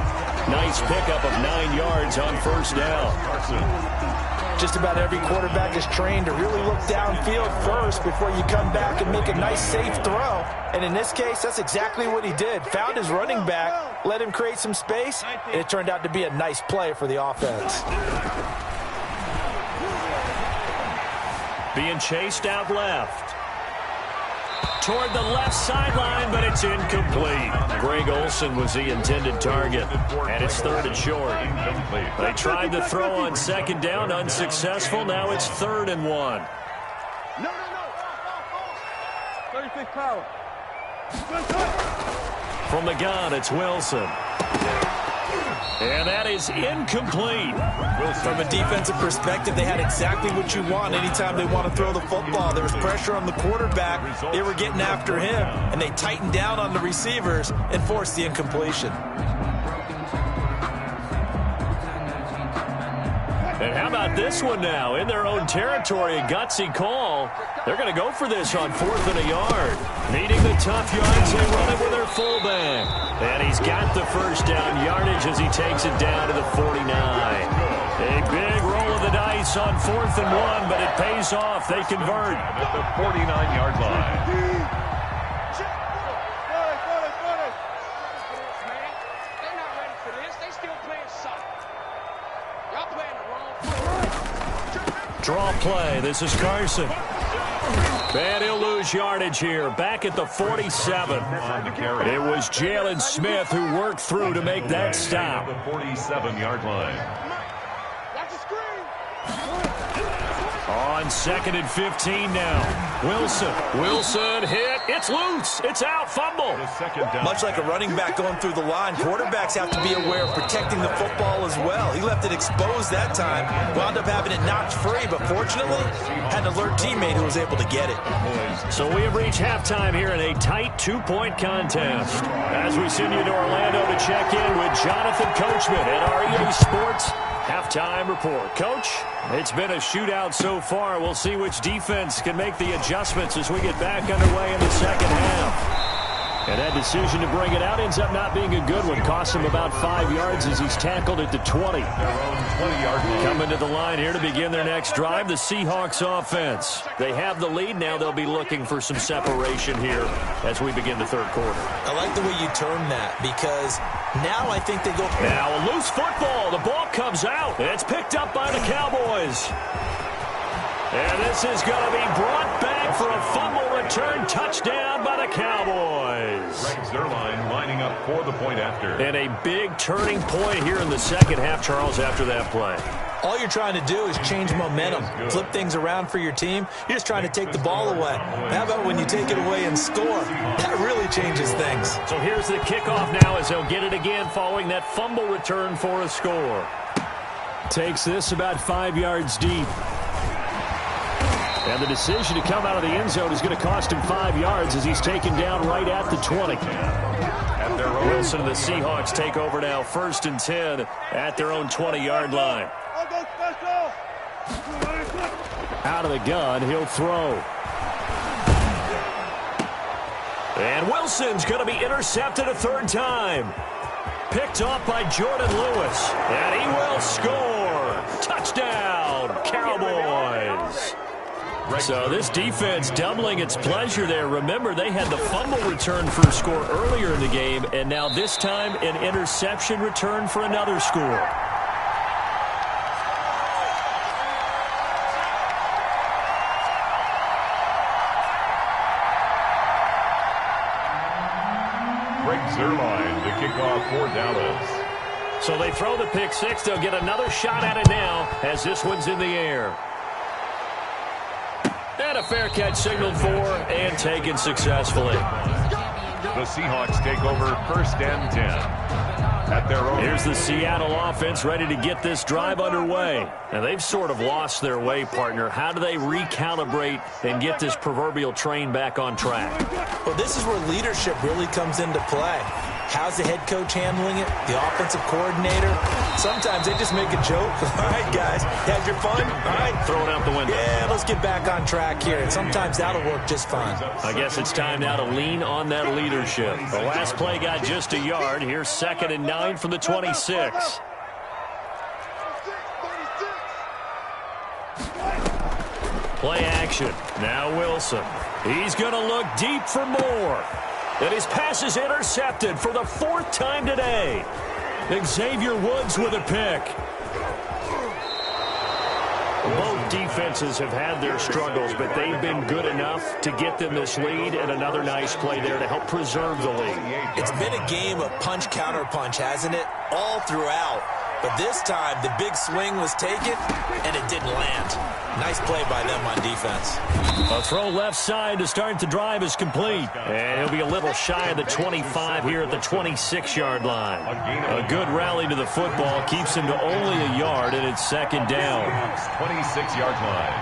Nice pickup of 9 yards on first down. Just about every quarterback is trained to really look downfield first before you come back and make a nice, safe throw. And in this case, that's exactly what he did. Found his running back, let him create some space, and it turned out to be a nice play for the offense. Being chased out left. Toward the left sideline, but it's incomplete. Greg Olsen was the intended target, and it's 3rd and short. They tried to throw on 2nd down, unsuccessful. Now it's 3rd and 1. 36 power. From the gun, it's Wilson. And that is incomplete. From a defensive perspective, they had exactly what you want anytime they want to throw the football. There was pressure on the quarterback. They were getting after him, and they tightened down on the receivers and forced the incompletion. And how about this one now? In their own territory, a gutsy call. They're going to go for this on 4th and a yard. Needing the tough yards, they run it with their fullback. And he's got the first down yardage as he takes it down to the 49. A big roll of the dice on 4th and 1, but it pays off. They convert. At the 49-yard line. Draw play. This is Carson. And he'll lose yardage here. Back at the 47. It was Jalen Smith who worked through to make that stop. The 47-yard line. On 2nd and 15 now. Wilson hit. It's loose. It's out. Fumble. Much like a running back going through the line, quarterbacks have to be aware of protecting the football as well. He left it exposed that time. Wound up having it knocked free, but fortunately, had an alert teammate who was able to get it. So we have reached halftime here in a tight 2-point contest. As we send you to Orlando to check in with Jonathan Coachman at REA Sports Halftime Report. Coach, it's been a shootout so far. We'll see which defense can make the adjustments as we get back underway in the second half. And that decision to bring it out ends up not being a good one. Cost him about 5 yards as he's tackled at the 20. Coming to the line here to begin their next drive, the Seahawks offense. They have the lead. Now they'll be looking for some separation here as we begin the third quarter. I like the way you term that because now I think they go. Now a loose football. The ball comes out. It's picked up by the Cowboys. And this is going to be brought back for a fumble return touchdown by the Cowboys. Greg Zuerlein lining up for the point after. And a big turning point here in the second half, Charles, after that play. All you're trying to do is change momentum, flip things around for your team. You're just trying to take the ball away. How about when you take it away and score? That really changes things. So here's the kickoff now as they'll get it again following that fumble return for a score. Takes this about 5 yards deep. And the decision to come out of the end zone is going to cost him 5 yards as he's taken down right at the 20. Wilson and the Seahawks take over now, 1st and 10 at their own 20-yard line. Out of the gun, he'll throw. And Wilson's going to be intercepted a 3rd time. Picked off by Jordan Lewis. And he will score. Touchdown, Cowboys. So this defense doubling its pleasure there. Remember, they had the fumble return for a score earlier in the game, and now this time an interception return for another score. Greg Zuerlein to kick off for Dallas. So they throw the pick six. They'll get another shot at it now as this one's in the air. And a fair catch signaled for and taken successfully. The Seahawks take over 1st and 10 at their own. Here's the Seattle offense ready to get this drive underway. Now, they've sort of lost their way, partner. How do they recalibrate and get this proverbial train back on track? Well, this is where leadership really comes into play. How's the head coach handling it? The offensive coordinator? Sometimes they just make a joke. All right, guys, had your fun? All right. Throw it out the window. Yeah, let's get back on track here. And sometimes that'll work just fine. I guess it's time now to lean on that leadership. The last play got just a yard. Here's 2nd and 9 from the 26. Play action. Now Wilson. He's going to look deep for more. And his pass is intercepted for the 4th time today. Xavier Woods with a pick. Both defenses have had their struggles, but they've been good enough to get them this lead, and another nice play there to help preserve the lead. It's been a game of punch-counter-punch, hasn't it? All throughout. But this time, the big swing was taken, and it didn't land. Nice play by them on defense. A throw left side to start the drive is complete. And he'll be a little shy of the 25 here at the 26-yard line. A good rally to the football keeps him to only a yard, and it's 2nd down. 26-yard line.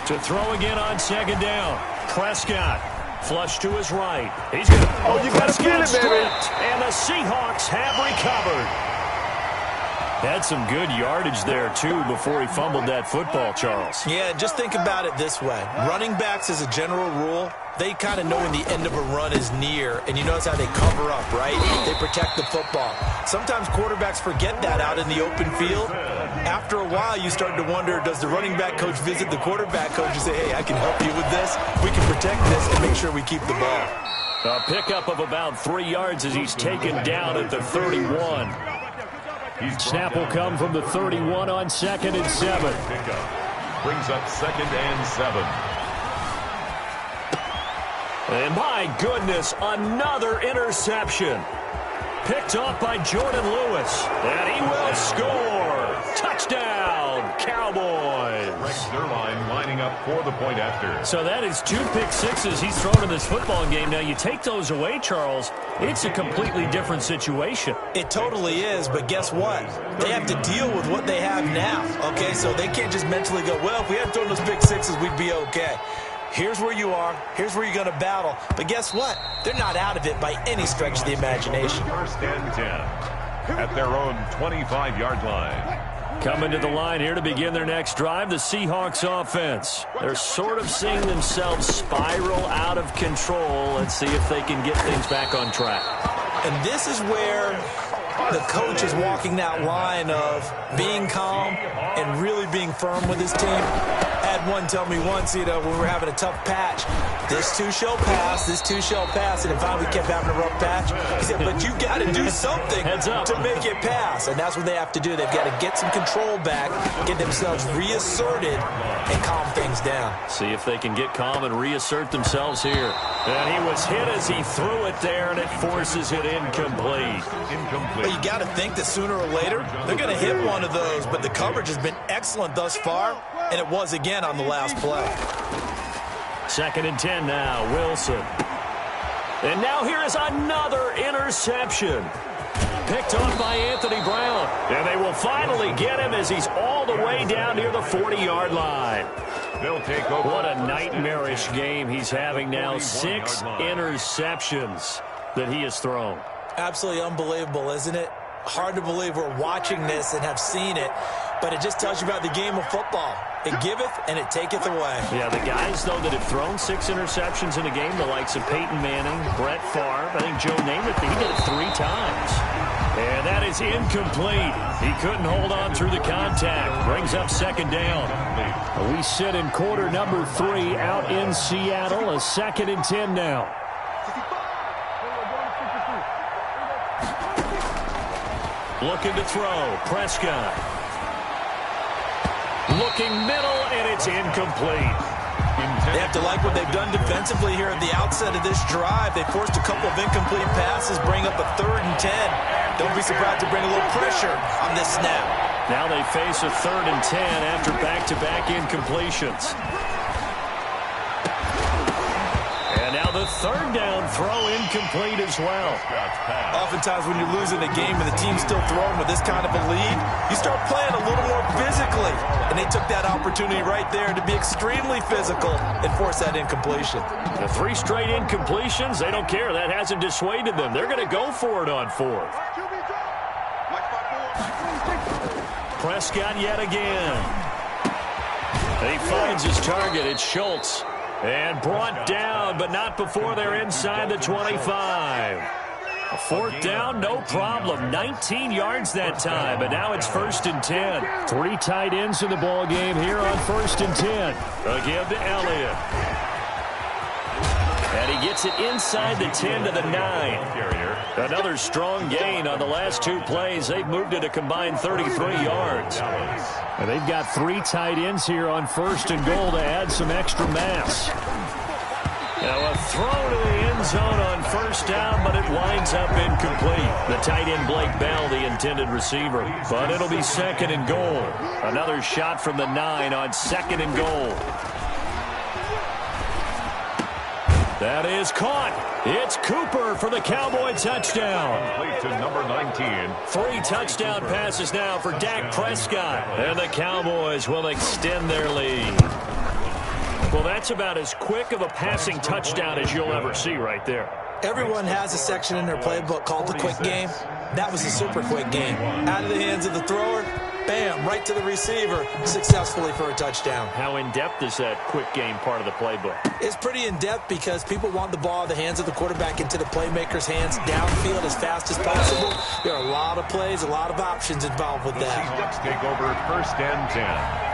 To throw again on 2nd down. Prescott. Flush to his right. He's going to... Oh, you got to feel it, baby. And the Seahawks have recovered. Had some good yardage there, too, before he fumbled that football, Charles. Yeah, just think about it this way. Running backs, as a general rule, they kind of know when the end of a run is near, and you notice how they cover up, right? They protect the football. Sometimes quarterbacks forget that out in the open field. After a while, you start to wonder, does the running back coach visit the quarterback coach and say, hey, I can help you with this, we can protect this, and make sure we keep the ball. A pickup of about 3 yards as he's taken down at the 31. Snap will come from the 31 on 2nd and 7. Brings up 2nd and 7. And my goodness, another interception. Picked off by Jordan Lewis. And he will score. Touchdown, Cowboys. Rex Zerline lining up for the point after. So that is 2 pick sixes he's thrown in this football game. Now, you take those away, Charles, it's a completely different situation. It totally is, but guess what? They have to deal with what they have now, okay? So they can't just mentally go, well, if we hadn't thrown those pick sixes, we'd be okay. Here's where you are. Here's where you're going to battle. But guess what? They're not out of it by any stretch of the imagination. 1st and 10 at their own 25-yard line. Coming to the line here to begin their next drive, the Seahawks offense. They're sort of seeing themselves spiral out of control. Let's see if they can get things back on track. And this is where the coach is walking that line of being calm and really being firm with his team. I had one tell me once, when we were having a tough patch, this too shall pass, this too shall pass, and finally we kept having a rough patch. He said, but you got to do something to make it pass, and that's what they have to do. They've got to get some control back, get themselves reasserted, and calm things down. See if they can get calm and reassert themselves here. And he was hit as he threw it there, and it forces it incomplete. But you got to think that sooner or later, they're going to hit one of those, but the coverage has been excellent thus far, and it was again on the last play. 2nd and 10 now, Wilson. And now here is another interception. Picked off by Anthony Brown. And they will finally get him as he's all the way down near the 40-yard line. They'll take over. What a nightmarish game he's having now. 6 interceptions that he has thrown. Absolutely unbelievable, isn't it? Hard to believe we're watching this and have seen it, but it just tells you about the game of football. It giveth and it taketh away. Yeah, the guys, though, that have thrown 6 interceptions in a game, the likes of Peyton Manning, Brett Favre, I think Joe Namath, he did it 3 times. And that is incomplete. He couldn't hold on through the contact. Brings up 2nd down. We sit in quarter number 3 out in Seattle. A 2nd and 10 now. Looking to throw. Prescott. Looking middle, and it's incomplete. They have to like what they've done defensively here at the outset of this drive. They forced a couple of incomplete passes, bring up a 3rd and 10. Don't be surprised to bring a little pressure on this snap. Now they face a 3rd and 10 after back-to-back incompletions. And now the The third down throw incomplete as well. Oftentimes when you're losing a game and the team's still throwing with this kind of a lead, you start playing a little more physically. And they took that opportunity right there to be extremely physical and force that incompletion. The 3 straight incompletions, they don't care. That hasn't dissuaded them. They're going to go for it on 4th. Prescott yet again. He finds his target. It's Schultz. And brought down, but not before they're inside the 25. A 4th down, no problem. 19 yards that time, but now it's 1st and 10. 3 tight ends in the ball game here on 1st and 10. Again to Elliott. And he gets it inside the 10 to the 9. Another strong gain on the last 2 plays. They've moved it a combined 33 yards. And they've got 3 tight ends here on 1st and goal to add some extra mass. Now a throw to the end zone on 1st down, but it winds up incomplete. The tight end Blake Bell, the intended receiver. But it'll be 2nd and goal. Another shot from the 9 on 2nd and goal. That is caught. It's Cooper for the Cowboy touchdown. Complete to number 19. 3 touchdown passes now for Dak Prescott. And the Cowboys will extend their lead. Well, that's about as quick of a passing touchdown as you'll ever see right there. Everyone has a section in their playbook called the quick game. That was a super quick game. Out of the hands of the thrower, bam, right to the receiver, successfully for a touchdown. How in-depth is that quick game part of the playbook? It's pretty in-depth because people want the ball out of the hands of the quarterback into the playmaker's hands downfield as fast as possible. There are a lot of plays, a lot of options involved with that. Let's take over 1st and 10.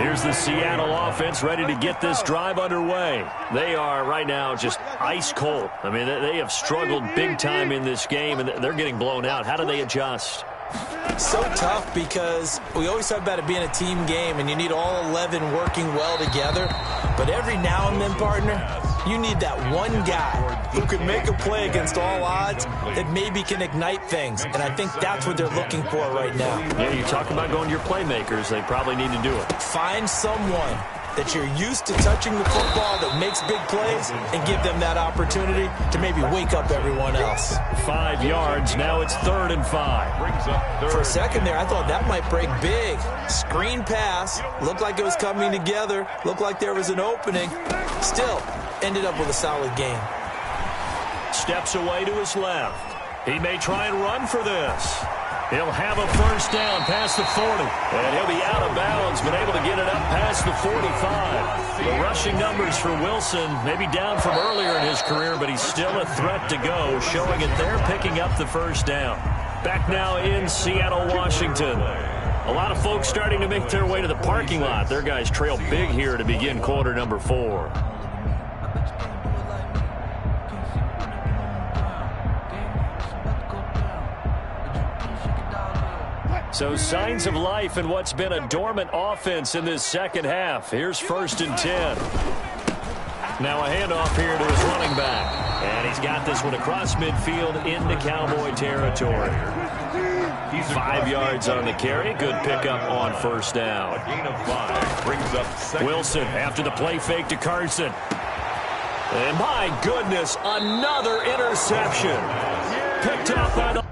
Here's the Seattle offense ready to get this drive underway. They are right now just ice cold. I mean, they have struggled big time in this game, and they're getting blown out. How do they adjust? So tough because we always talk about it being a team game, and you need all 11 working well together. But every now and then, partner, you need that one guy who can make a play against all odds that maybe can ignite things. And I think that's what they're looking for right now. Yeah, you talk about going to your playmakers. They probably need to do it. Find someone that you're used to touching the football that makes big plays and give them that opportunity to maybe wake up everyone else. 5 yards. Now it's 3rd and 5. For a second there, I thought that might break big. Screen pass. Looked like it was coming together. Looked like there was an opening. Still, ended up with a solid game. Steps away to his left. He may try and run for this. He'll have a 1st down past the 40. And he'll be out of bounds, but able to get it up past the 45. The rushing numbers for Wilson, maybe down from earlier in his career, but he's still a threat to go, showing it they're picking up the 1st down. Back now in Seattle, Washington. A lot of folks starting to make their way to the parking lot. Their guys trail big here to begin quarter number 4. So signs of life in what's been a dormant offense in this second half. Here's 1st and 10. Now a handoff here to his running back. And he's got this one across midfield into Cowboy territory. 5 yards on the carry. Good pickup on 1st down. A gain of 5 brings up 2nd. Wilson after the play fake to Carson. And my goodness, another interception. Picked up by the